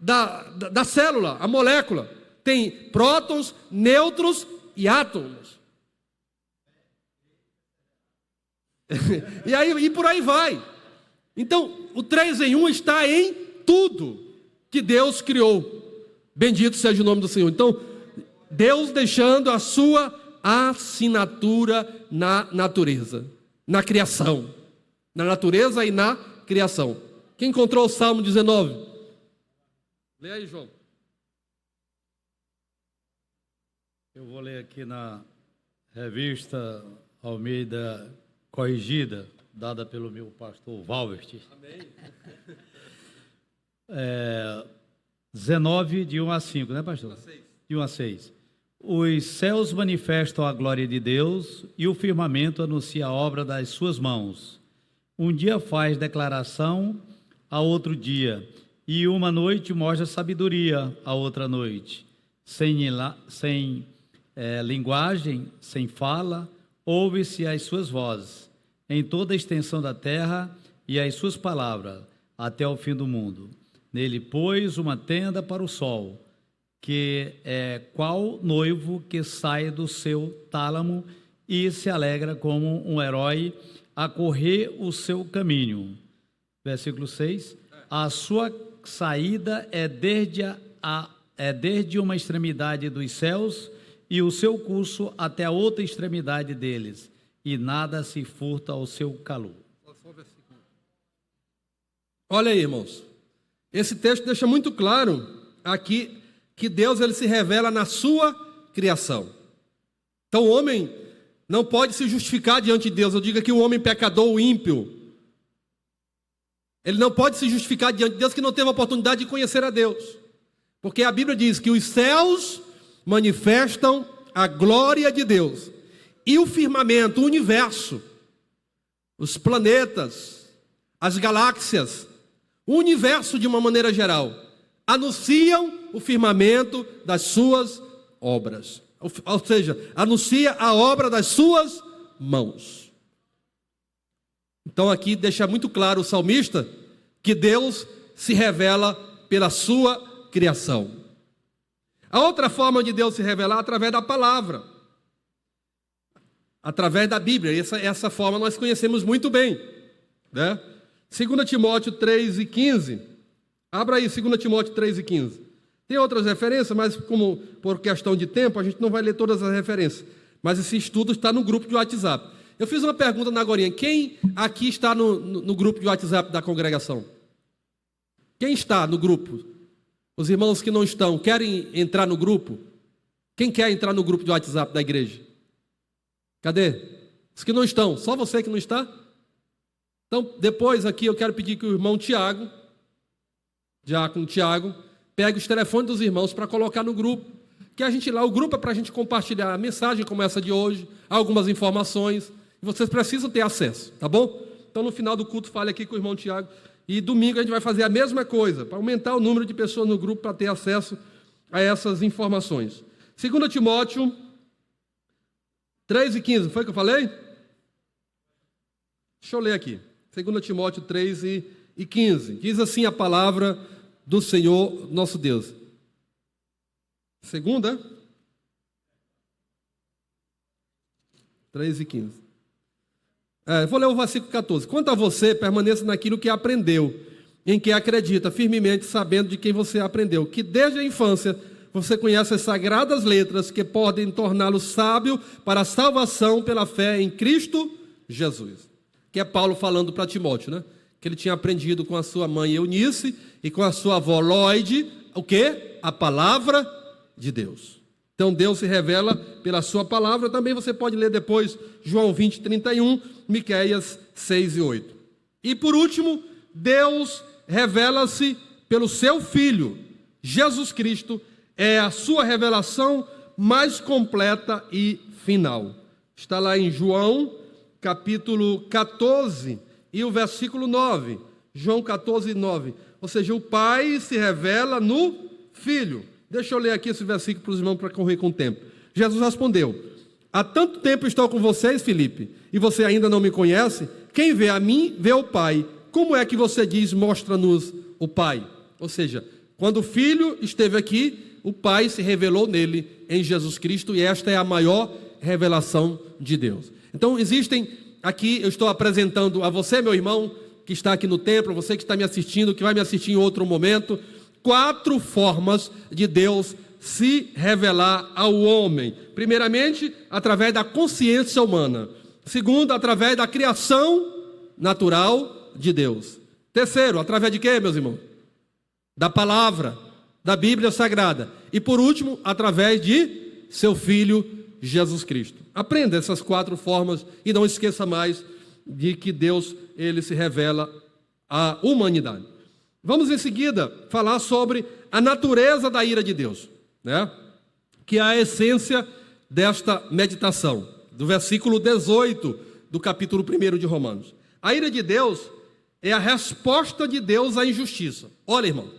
da célula, a molécula. Tem prótons, nêutrons e átomos. E por aí vai. Então, o 3 em 1 está em tudo que Deus criou. Bendito seja o nome do Senhor. Então, Deus deixando a sua assinatura na natureza, na criação. Na natureza e na criação. Quem encontrou o Salmo 19? Lê aí, João. Eu vou ler aqui na revista Almeida Corrigida, dada pelo meu pastor Valvert. Amém. 19, de 1 a 5, né, pastor? De 1 a 6. Os céus manifestam a glória de Deus e o firmamento anuncia a obra das suas mãos. Um dia faz declaração a outro dia, e uma noite mostra sabedoria a outra noite. Sem linguagem, sem fala, ouve-se as suas vozes, em toda a extensão da terra, e as suas palavras, até o fim do mundo. Nele pôs uma tenda para o sol, que é qual noivo que sai do seu tálamo e se alegra como um herói a correr o seu caminho. Versículo 6. A sua saída é desde uma extremidade dos céus e o seu curso até a outra extremidade deles, e nada se furta ao seu calor. Olha aí, irmãos. Esse texto deixa muito claro aqui que Deus ele se revela na sua criação. Então o homem não pode se justificar diante de Deus. Eu digo aqui o homem pecador, o ímpio. Ele não pode se justificar diante de Deus que não teve a oportunidade de conhecer a Deus. Porque a Bíblia diz que os céus manifestam a glória de Deus. E o firmamento, o universo, os planetas, as galáxias, o universo de uma maneira geral, anunciam o firmamento das suas obras. Ou seja, anuncia a obra das suas mãos. Então aqui deixa muito claro o salmista que Deus se revela pela sua criação. A outra forma de Deus se revelar é através da palavra, através da Bíblia. Essa forma nós conhecemos muito bem, né? 2 Timóteo 3:15. Abra aí 2 Timóteo 3:15. Tem outras referências, mas como por questão de tempo, a gente não vai ler todas as referências. Mas esse estudo está no grupo de WhatsApp. Eu fiz uma pergunta na agorinha. Quem aqui está no grupo de WhatsApp da congregação? Quem está no grupo? Os irmãos que não estão, querem entrar no grupo? Quem quer entrar no grupo de WhatsApp da igreja? Cadê? Os que não estão, só você que não está? Então, depois aqui eu quero pedir que o irmão Tiago, diácono Tiago, pegue os telefones dos irmãos para colocar no grupo. Que a gente lá, o grupo é para a gente compartilhar a mensagem como essa de hoje, algumas informações. Vocês precisam ter acesso, tá bom? Então, no final do culto, fale aqui com o irmão Tiago. E domingo a gente vai fazer a mesma coisa, para aumentar o número de pessoas no grupo para ter acesso a essas informações. 2 Timóteo 3:15, foi o que eu falei? Deixa eu ler aqui. 2 Timóteo 3:15. Diz assim a palavra do Senhor nosso Deus. Segunda? 3:15. Vou ler o versículo 14. Quanto a você, permaneça naquilo que aprendeu, em que acredita firmemente, sabendo de quem você aprendeu, que desde a infância você conhece as sagradas letras que podem torná-lo sábio para a salvação pela fé em Cristo Jesus. Que é Paulo falando para Timóteo, né? Que ele tinha aprendido com a sua mãe Eunice e com a sua avó Loide, o quê? A palavra de Deus. Então Deus se revela pela sua palavra. Também você pode ler depois João 20:31, Miqueias 6:8. E por último, Deus revela-se pelo seu Filho, Jesus Cristo, é a sua revelação mais completa e final. Está lá em João, capítulo 14, e o versículo 9. João 14:9. Ou seja, o Pai se revela no Filho. Deixa eu ler aqui esse versículo para os irmãos para correr com o tempo. Jesus respondeu: há tanto tempo estou com vocês, Filipe, e você ainda não me conhece? Quem vê a mim, vê o Pai. Como é que você diz, mostra-nos o Pai? Ou seja, quando o Filho esteve aqui, o Pai se revelou nele, em Jesus Cristo, e esta é a maior revelação de Deus. Então existem aqui, eu estou apresentando a você, meu irmão, que está aqui no templo, você que está me assistindo, que vai me assistir em outro momento, 4 formas de Deus se revelar ao homem. Primeiramente, através da consciência humana. Segundo, através da criação natural de Deus. Terceiro, através de quê, meus irmãos? Da palavra, da Bíblia Sagrada. E por último, através de seu Filho, Jesus Cristo. Aprenda essas 4 formas e não esqueça mais de que Deus, ele se revela à humanidade. Vamos em seguida falar sobre a natureza da ira de Deus, né? Que é a essência desta meditação, do versículo 18 do capítulo 1 de Romanos. A ira de Deus é a resposta de Deus à injustiça. Olha, irmão,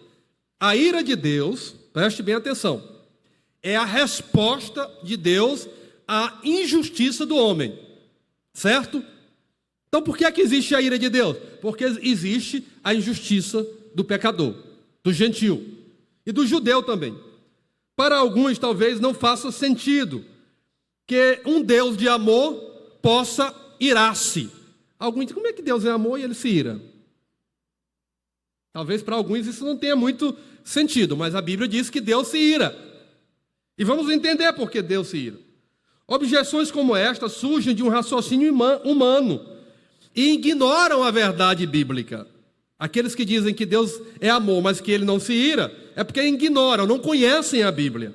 a ira de Deus, preste bem atenção, é a resposta de Deus à injustiça do homem, certo? Então, por que é que existe a ira de Deus? Porque existe a injustiça do pecador, do gentio e do judeu também. Para alguns, talvez não faça sentido que um Deus de amor possa irar-se. Alguns dizem, como é que Deus é amor e ele se ira? Talvez para alguns isso não tenha muito sentido, mas a Bíblia diz que Deus se ira. E vamos entender por que Deus se ira. Objeções como esta surgem de um raciocínio humano e ignoram a verdade bíblica. Aqueles que dizem que Deus é amor, mas que ele não se ira, é porque ignoram, não conhecem a Bíblia.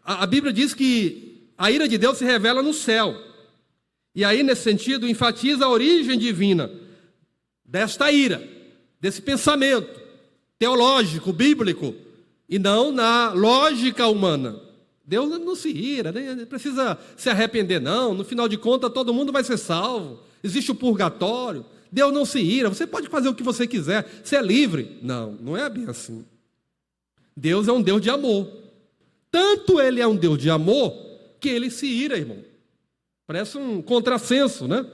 A Bíblia diz que a ira de Deus se revela no céu. E aí, nesse sentido, enfatiza a origem divina desta ira, desse pensamento teológico, bíblico, e não na lógica humana. Deus não se ira, nem precisa se arrepender, não. No final de contas, todo mundo vai ser salvo. Existe o purgatório. Deus não se ira. Você pode fazer o que você quiser. Você é livre. Não, não é bem assim. Deus é um Deus de amor. Tanto ele é um Deus de amor, que ele se ira, irmão. Parece um contrassenso, né?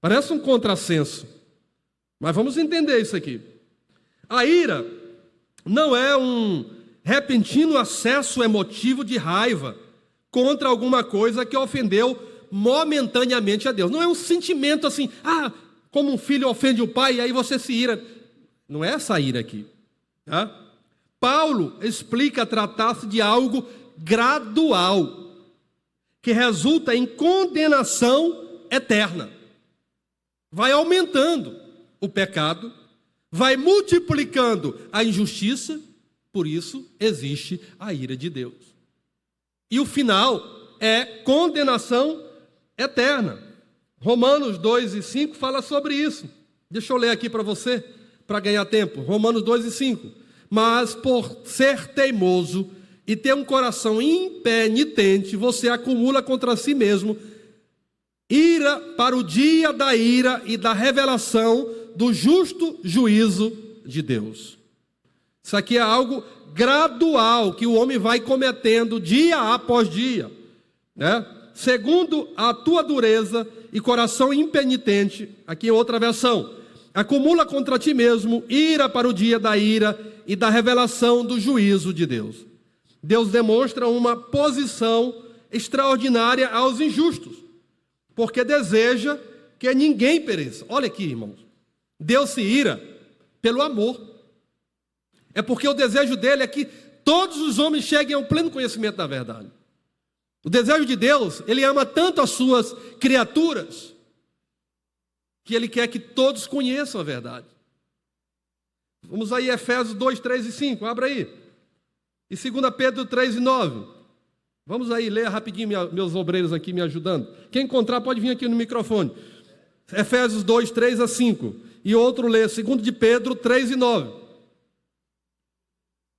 Parece um contrassenso. Mas vamos entender isso aqui. A ira não é um repentino acesso emotivo de raiva contra alguma coisa que ofendeu momentaneamente a Deus. Não é um sentimento assim, como um filho ofende o pai e aí você se ira. Não é essa ira aqui. Tá? Paulo explica tratar-se de algo gradual, que resulta em condenação eterna. Vai aumentando o pecado, vai multiplicando a injustiça, por isso existe a ira de Deus. E o final é condenação eterna. Romanos 2:5 fala sobre isso. Deixa eu ler aqui para você, para ganhar tempo. Romanos 2:5. Mas por ser teimoso e ter um coração impenitente, você acumula contra si mesmo ira para o dia da ira e da revelação do justo juízo de Deus. Isso aqui é algo gradual que o homem vai cometendo dia após dia, né? Segundo a tua dureza e coração impenitente, aqui é outra versão, acumula contra ti mesmo ira para o dia da ira e da revelação do juízo de Deus. Deus demonstra uma posição extraordinária aos injustos, porque deseja que ninguém pereça. Olha aqui, irmãos, Deus se ira pelo amor. É porque o desejo dele é que todos os homens cheguem ao pleno conhecimento da verdade. O desejo de Deus, ele ama tanto as suas criaturas, que ele quer que todos conheçam a verdade. Vamos aí, Efésios 2, 3 e 5, abra aí. E 2 Pedro 3 e 9. Vamos aí, ler rapidinho, meus obreiros aqui me ajudando. Quem encontrar pode vir aqui no microfone. Efésios 2, 3 a 5. E outro lê 2 de Pedro 3 e 9.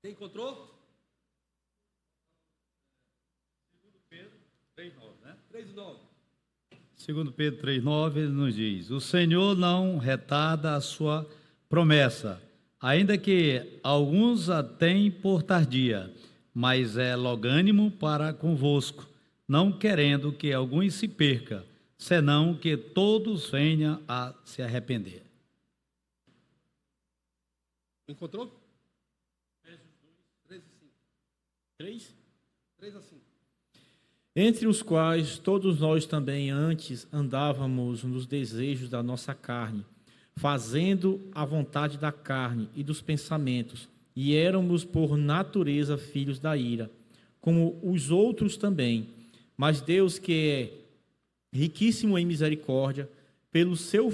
Quem encontrou? 2 Pedro 3,9, né? 3,9. 2 Pedro 3,9, ele nos diz: o Senhor não retarda a sua promessa, ainda que alguns a têm por tardia, mas é longânimo para convosco, não querendo que alguns se perca, senão que todos venham a se arrepender. Encontrou? 3? 3 a 5. Entre os quais todos nós também antes andávamos nos desejos da nossa carne, fazendo a vontade da carne e dos pensamentos, e éramos por natureza filhos da ira, como os outros também. Mas Deus, que é riquíssimo em misericórdia, pelo seu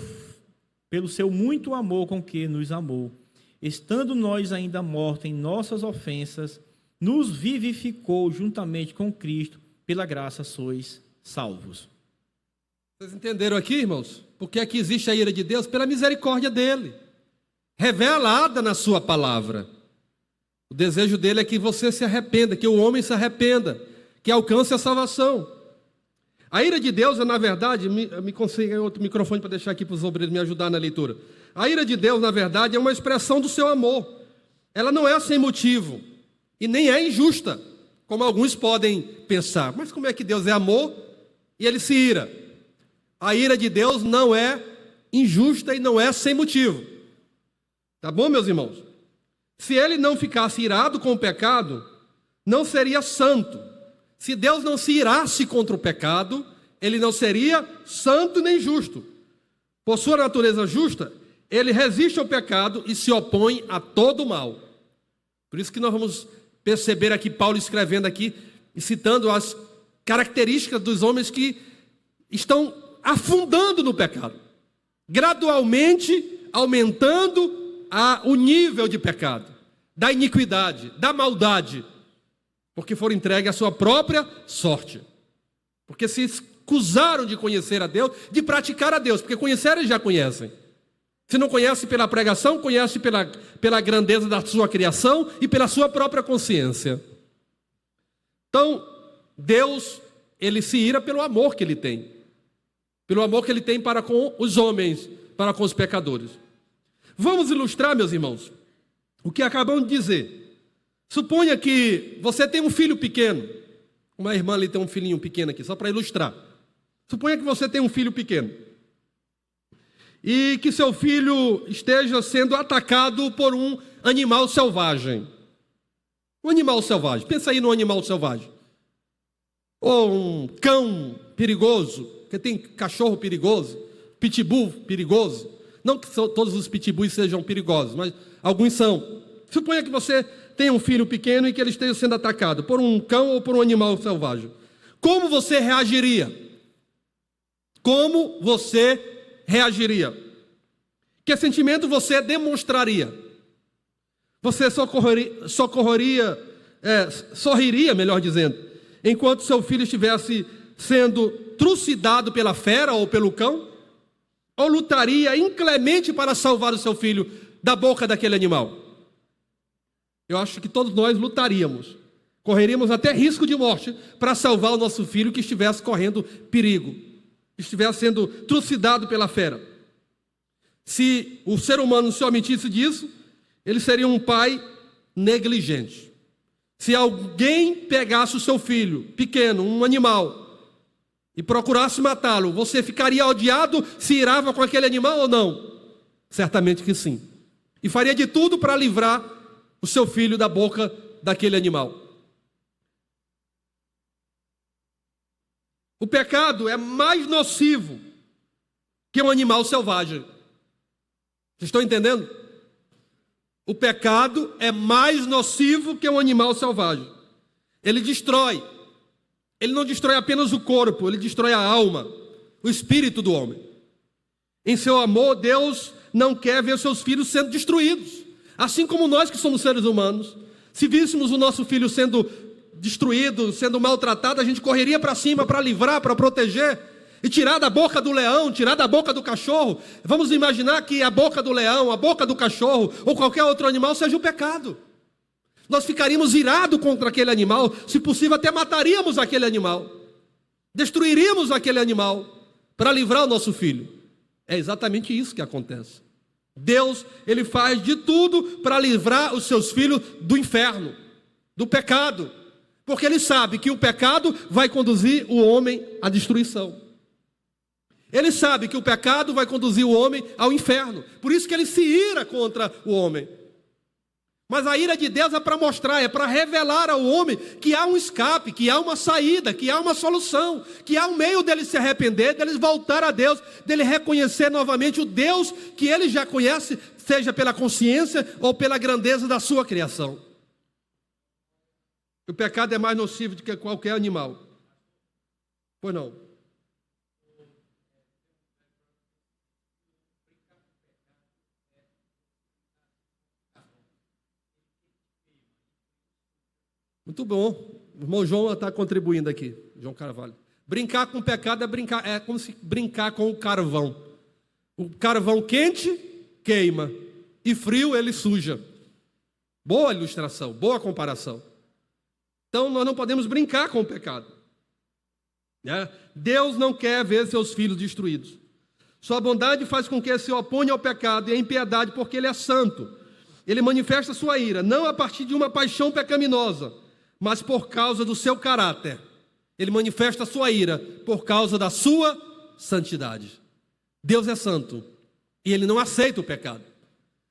muito amor com que nos amou, estando nós ainda mortos em nossas ofensas, nos vivificou juntamente com Cristo, pela graça sois salvos. Vocês entenderam aqui, irmãos? Porque aqui existe a ira de Deus pela misericórdia dele. revelada na sua palavra. O desejo dele é que você se arrependa, que o homem se arrependa, que alcance a salvação. A ira de Deus é, na verdade, me consegue outro microfone para deixar aqui para os obreiros me ajudar na leitura. A ira de Deus, na verdade, é uma expressão do seu amor. Ela não é sem motivo e nem é injusta, como alguns podem pensar. Mas como é que Deus é amor e ele se ira? A ira de Deus não é injusta e não é sem motivo. Tá bom, meus irmãos? Se ele não ficasse irado com o pecado, não seria santo. Se Deus não se irasse contra o pecado, ele não seria santo nem justo. Por sua natureza justa, ele resiste ao pecado e se opõe a todo o mal. Por isso que nós vamos perceber aqui Paulo escrevendo aqui e citando as características dos homens que estão afundando no pecado, gradualmente aumentando o nível de pecado, da iniquidade, da maldade, porque foram entregues à sua própria sorte, porque se escusaram de conhecer a Deus, de praticar a Deus, porque conhecer eles já conhecem. Se não conhece pela pregação, conhece pela grandeza da sua criação e pela sua própria consciência. Então, Deus, ele se ira pelo amor que ele tem. Pelo amor que ele tem para com os homens, para com os pecadores. Vamos ilustrar, meus irmãos, o que acabamos de dizer. Suponha que você tem um filho pequeno. Uma irmã ali tem um filhinho pequeno aqui, só para ilustrar. Suponha que você tem um filho pequeno. E que seu filho esteja sendo atacado por um animal selvagem. Um animal selvagem. Pensa aí no animal selvagem. Ou um cão perigoso, porque tem cachorro perigoso, pitbull perigoso. Não que todos os pitbulls sejam perigosos, mas alguns são. Suponha que você tem um filho pequeno e que ele esteja sendo atacado por um cão ou por um animal selvagem. Como você reagiria? Como você reagiria? Que sentimento você demonstraria? Você sorriria, melhor dizendo, enquanto seu filho estivesse sendo trucidado pela fera ou pelo cão? Ou lutaria inclemente para salvar o seu filho da boca daquele animal? Eu acho que todos nós lutaríamos, correríamos até risco de morte para salvar o nosso filho que estivesse correndo perigo, estivesse sendo trucidado pela fera. Se o ser humano se omitisse disso, ele seria um pai negligente. Se alguém pegasse o seu filho pequeno, um animal, e procurasse matá-lo, você ficaria odiado, se irava com aquele animal ou não? Certamente que sim. E faria de tudo para livrar o seu filho da boca daquele animal. O pecado é mais nocivo que um animal selvagem. Vocês estão entendendo? O pecado é mais nocivo que um animal selvagem. Ele destrói. Ele não destrói apenas o corpo, ele destrói a alma, o espírito do homem. Em seu amor, Deus não quer ver seus filhos sendo destruídos. Assim como nós que somos seres humanos, se víssemos o nosso filho sendo destruído, sendo maltratado, a gente correria para cima para livrar, para proteger e tirar da boca do leão, tirar da boca do cachorro. Vamos imaginar que a boca do leão, a boca do cachorro ou qualquer outro animal seja o pecado. Nós ficaríamos irados contra aquele animal, se possível até mataríamos aquele animal, destruiríamos aquele animal para livrar o nosso filho. É exatamente isso que acontece. Deus, ele faz de tudo para livrar os seus filhos do inferno, do pecado, porque ele sabe que o pecado vai conduzir o homem à destruição. Ele sabe que o pecado vai conduzir o homem ao inferno, por isso que ele se ira contra o homem. Mas a ira de Deus é para mostrar, é para revelar ao homem que há um escape, que há uma saída, que há uma solução, que há um meio dele se arrepender, dele voltar a Deus, dele reconhecer novamente o Deus que ele já conhece, seja pela consciência ou pela grandeza da sua criação. O pecado é mais nocivo do que qualquer animal. Pois não? Muito bom. O irmão João está contribuindo aqui, João Carvalho. Brincar com o pecado é como se brincar com o carvão. O carvão quente queima e frio ele suja. Boa ilustração, boa comparação. Então nós não podemos brincar com o pecado, né? Deus não quer ver seus filhos destruídos. Sua bondade faz com que se oponha ao pecado e à impiedade, porque Ele é santo. Ele manifesta sua ira, não a partir de uma paixão pecaminosa, mas por causa do seu caráter. Ele manifesta sua ira por causa da sua santidade. Deus é santo e Ele não aceita o pecado.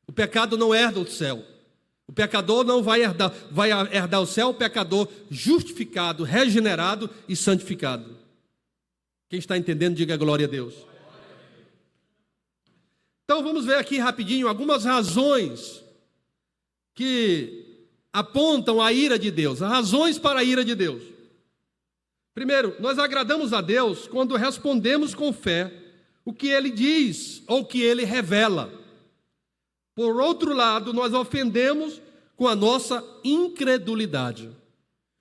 O pecado não herda o céu. O pecador não vai herdar o céu, o pecador justificado, regenerado e santificado. Quem está entendendo, diga glória a Deus. Então vamos ver aqui rapidinho algumas razões que apontam a ira de Deus, as razões para a ira de Deus. Primeiro, nós agradamos a Deus quando respondemos com fé o que Ele diz ou o que Ele revela. Por outro lado, nós ofendemos com a nossa incredulidade,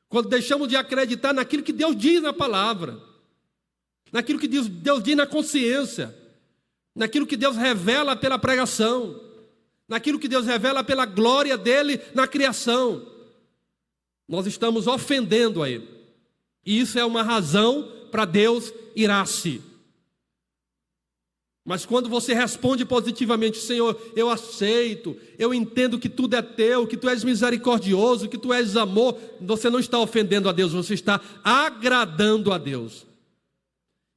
quando deixamos de acreditar naquilo que Deus diz na palavra, naquilo que Deus diz na consciência, naquilo que Deus revela pela pregação, naquilo que Deus revela pela glória dEle na criação. Nós estamos ofendendo a Ele. E isso é uma razão para Deus irar-se. Mas quando você responde positivamente, Senhor, eu aceito, eu entendo que tudo é teu, que tu és misericordioso, que tu és amor, você não está ofendendo a Deus, você está agradando a Deus.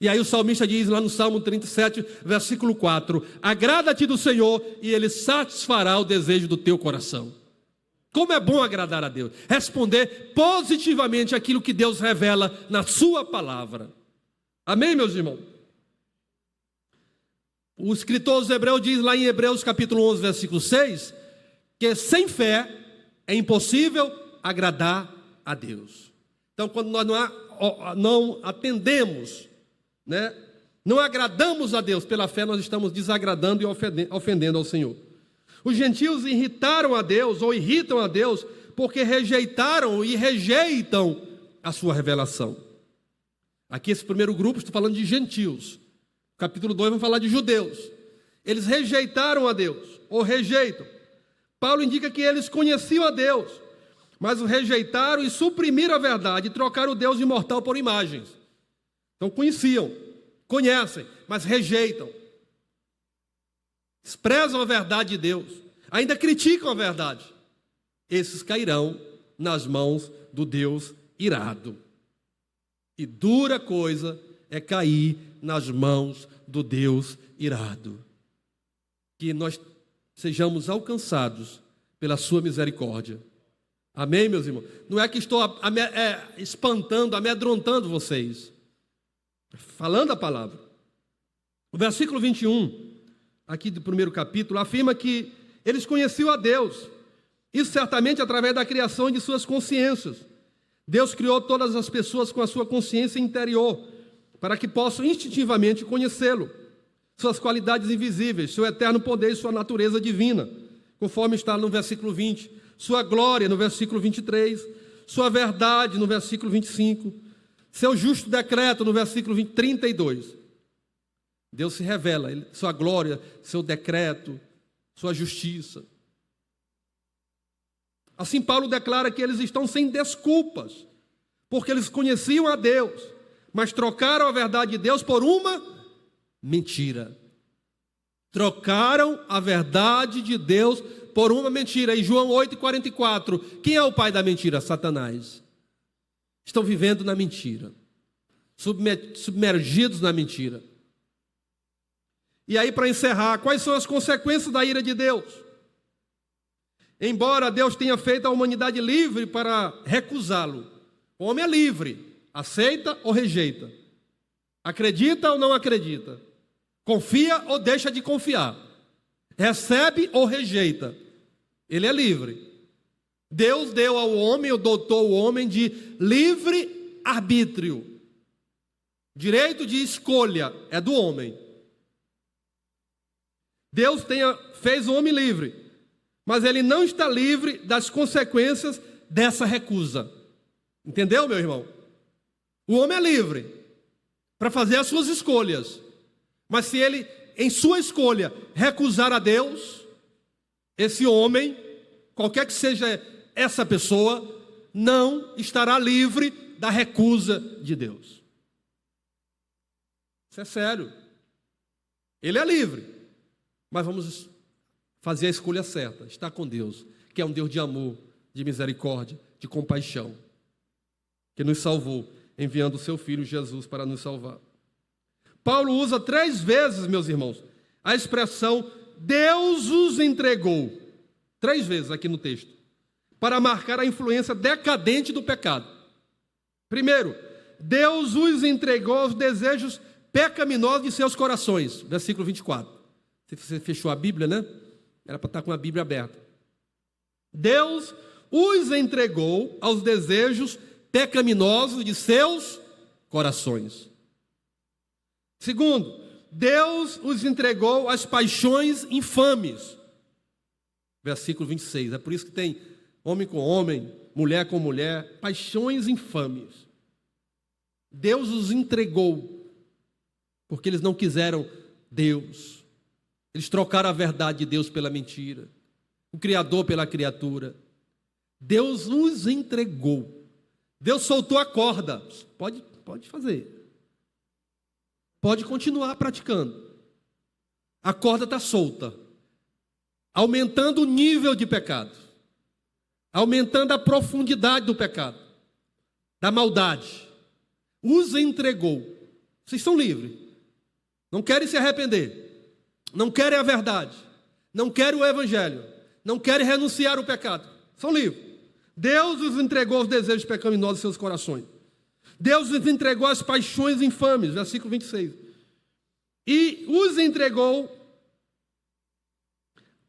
E aí o salmista diz lá no Salmo 37, versículo 4, agrada-te do Senhor e Ele satisfará o desejo do teu coração. Como é bom agradar a Deus, responder positivamente aquilo que Deus revela na sua palavra. Amém, meus irmãos? O escritor aos Hebreus diz lá em Hebreus capítulo 11, versículo 6, que sem fé é impossível agradar a Deus. Então, quando nós não atendemos, né, não agradamos a Deus pela fé, nós estamos desagradando e ofendendo ao Senhor. Os gentios irritaram a Deus, ou irritam a Deus, porque rejeitaram e rejeitam a sua revelação. Aqui esse primeiro grupo, estou falando de gentios. Capítulo 2, vamos falar de judeus. Eles rejeitaram a Deus, ou rejeitam. Paulo indica que eles conheciam a Deus, mas o rejeitaram e suprimiram a verdade, e trocaram o Deus imortal por imagens. Então conheciam, conhecem, mas rejeitam. Desprezam a verdade de Deus, ainda criticam a verdade. Esses cairão nas mãos do Deus irado. E dura coisa é cair nas mãos do Deus irado. Que nós sejamos alcançados pela sua misericórdia. Amém, meus irmãos? Não é que estou espantando, amedrontando vocês. Falando a palavra. O versículo 21, aqui do primeiro capítulo, afirma que eles conheciam a Deus. Isso certamente através da criação de suas consciências. Deus criou todas as pessoas com a sua consciência interior, para que possam instintivamente conhecê-lo, suas qualidades invisíveis, seu eterno poder e sua natureza divina, conforme está no versículo 20, sua glória no versículo 23, sua verdade no versículo 25, seu justo decreto no versículo 32. Deus se revela, sua glória, seu decreto, sua justiça. Assim Paulo declara que eles estão sem desculpas, porque eles conheciam a Deus, mas trocaram a verdade de Deus por uma mentira. Trocaram a verdade de Deus por uma mentira. Em João 8,44, quem é o pai da mentira? Satanás. Estão vivendo na mentira, submergidos na mentira. E aí, para encerrar, quais são as consequências da ira de Deus? Embora Deus tenha feito a humanidade livre para recusá-lo, o homem é livre, aceita ou rejeita, acredita ou não acredita, confia ou deixa de confiar, recebe ou rejeita, ele é livre. Deus deu ao homem, ou dotou o homem de livre arbítrio, direito de escolha é do homem. Deus fez o homem livre, mas ele não está livre das consequências dessa recusa. Entendeu, meu irmão? O homem é livre para fazer as suas escolhas, mas se ele, em sua escolha, recusar a Deus, esse homem, qualquer que seja essa pessoa, não estará livre da recusa de Deus. Isso é sério. Ele é livre, mas vamos fazer a escolha certa, estar com Deus, que é um Deus de amor, de misericórdia, de compaixão, que nos salvou, enviando o seu Filho Jesus para nos salvar. Paulo usa 3 vezes, meus irmãos, a expressão Deus os entregou, 3 vezes aqui no texto, para marcar a influência decadente do pecado. Primeiro, Deus os entregou aos desejos pecaminosos de seus corações, versículo 24. Você fechou a Bíblia, né? Era para estar com a Bíblia aberta. Deus os entregou aos desejos pecaminosos de seus corações. Segundo, Deus os entregou às paixões infames. Versículo 26. É por isso que tem homem com homem, mulher com mulher, paixões infames. Deus os entregou, porque eles não quiseram Deus. Eles trocaram a verdade de Deus pela mentira, o Criador pela criatura. Deus os entregou. Deus soltou a corda. Pode fazer. Pode continuar praticando. A corda está solta, aumentando o nível de pecado, aumentando a profundidade do pecado, da maldade. Os entregou. Vocês são livres. Não querem se arrepender. Não querem a verdade. Não querem o evangelho. Não querem renunciar ao pecado. São livres. Deus os entregou aos desejos pecaminosos de seus corações. Deus os entregou às paixões infames, versículo 26. E os entregou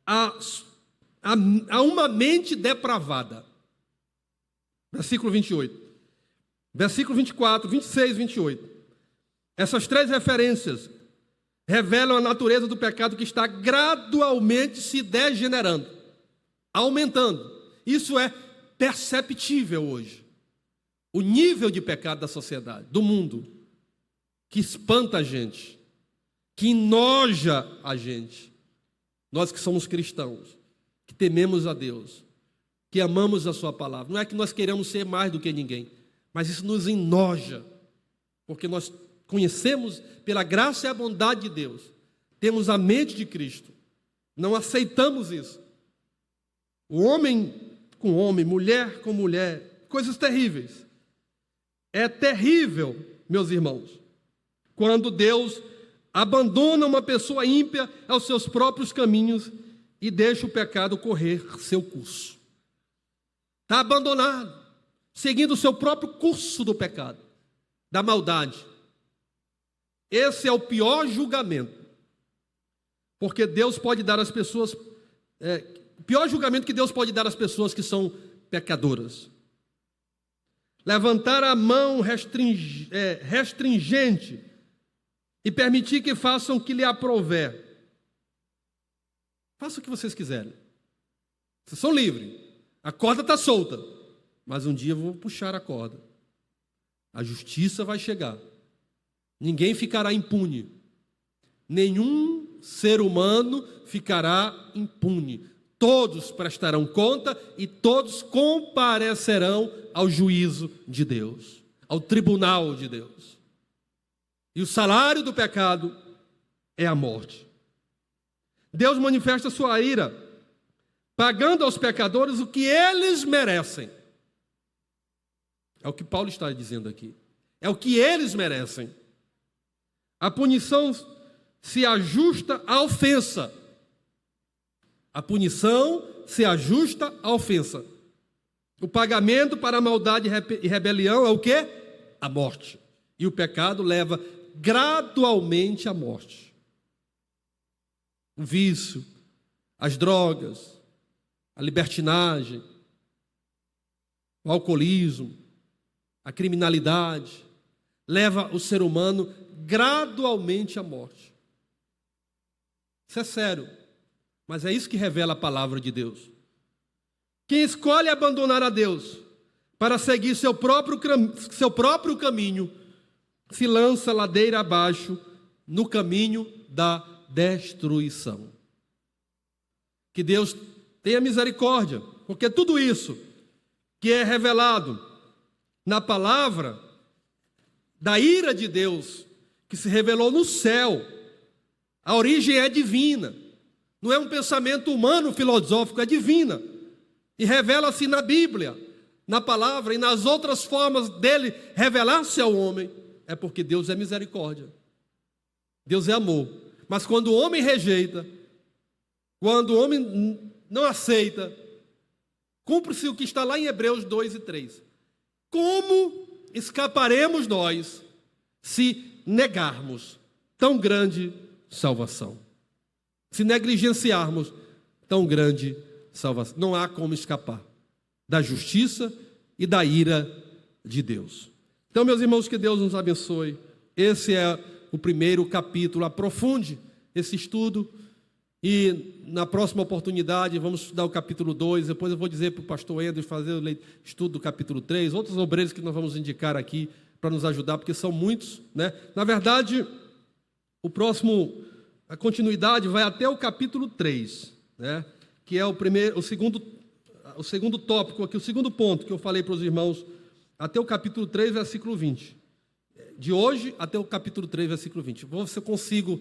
a uma mente depravada. Versículo 28. Versículo 24, 26 e 28. Essas 3 referências revelam a natureza do pecado que está gradualmente se degenerando, aumentando. Isso é perceptível hoje. O nível de pecado da sociedade, do mundo, que espanta a gente, que enoja a gente. Nós que somos cristãos, que tememos a Deus, que amamos a sua palavra. Não é que nós queremos ser mais do que ninguém, mas isso nos enoja, porque nós conhecemos pela graça e a bondade de Deus, temos a mente de Cristo, não aceitamos isso. O homem com homem, mulher com mulher, coisas terríveis. É terrível, meus irmãos, quando Deus abandona uma pessoa ímpia aos seus próprios caminhos e deixa o pecado correr seu curso. Está abandonado, seguindo o seu próprio curso do pecado, da maldade. Esse é o pior julgamento, porque Deus pode dar às pessoas, o pior julgamento que Deus pode dar às pessoas que são pecadoras. Levantar a mão restringente e permitir que façam o que lhe aprouver. Faça o que vocês quiserem. Vocês são livres. A corda está solta. Mas um dia eu vou puxar a corda. A justiça vai chegar. Ninguém ficará impune. Nenhum ser humano ficará impune. Todos prestarão conta e todos comparecerão ao juízo de Deus, ao tribunal de Deus. E o salário do pecado é a morte. Deus manifesta sua ira, pagando aos pecadores o que eles merecem. É o que Paulo está dizendo aqui. É o que eles merecem. A punição se ajusta à ofensa. A punição se ajusta à ofensa. O pagamento para a maldade e rebelião é o quê? A morte. E o pecado leva gradualmente à morte. O vício, as drogas, a libertinagem, o alcoolismo, a criminalidade, leva o ser humano gradualmente à morte. Isso é sério, mas é isso que revela a palavra de Deus. Quem escolhe abandonar a Deus para seguir seu próprio caminho, se lança ladeira abaixo no caminho da destruição. Que Deus tenha misericórdia, porque tudo isso que é revelado na palavra da ira de Deus, que se revelou no céu, a origem é divina, não é um pensamento humano filosófico, é divina, e revela-se na Bíblia, na palavra e nas outras formas dele revelar-se ao homem, é porque Deus é misericórdia, Deus é amor. Mas quando o homem rejeita, quando o homem não aceita, cumpre-se o que está lá em Hebreus 2 e 3. Como escaparemos nós se negarmos tão grande salvação? Se negligenciarmos tão grande salvação, não há como escapar da justiça e da ira de Deus. Então, meus irmãos, que Deus nos abençoe. Esse é o primeiro capítulo. Aprofunde esse estudo e na próxima oportunidade vamos estudar o capítulo 2. Depois eu vou dizer para o pastor Andrew fazer o estudo do capítulo 3, outros obreiros que nós vamos indicar aqui para nos ajudar, porque são muitos, né? Na verdade, a continuidade vai até o capítulo 3, né? Que é o segundo tópico aqui, o segundo ponto que eu falei para os irmãos, até o capítulo 3, versículo 20. De hoje até o capítulo 3, versículo 20. Vou ver se eu consigo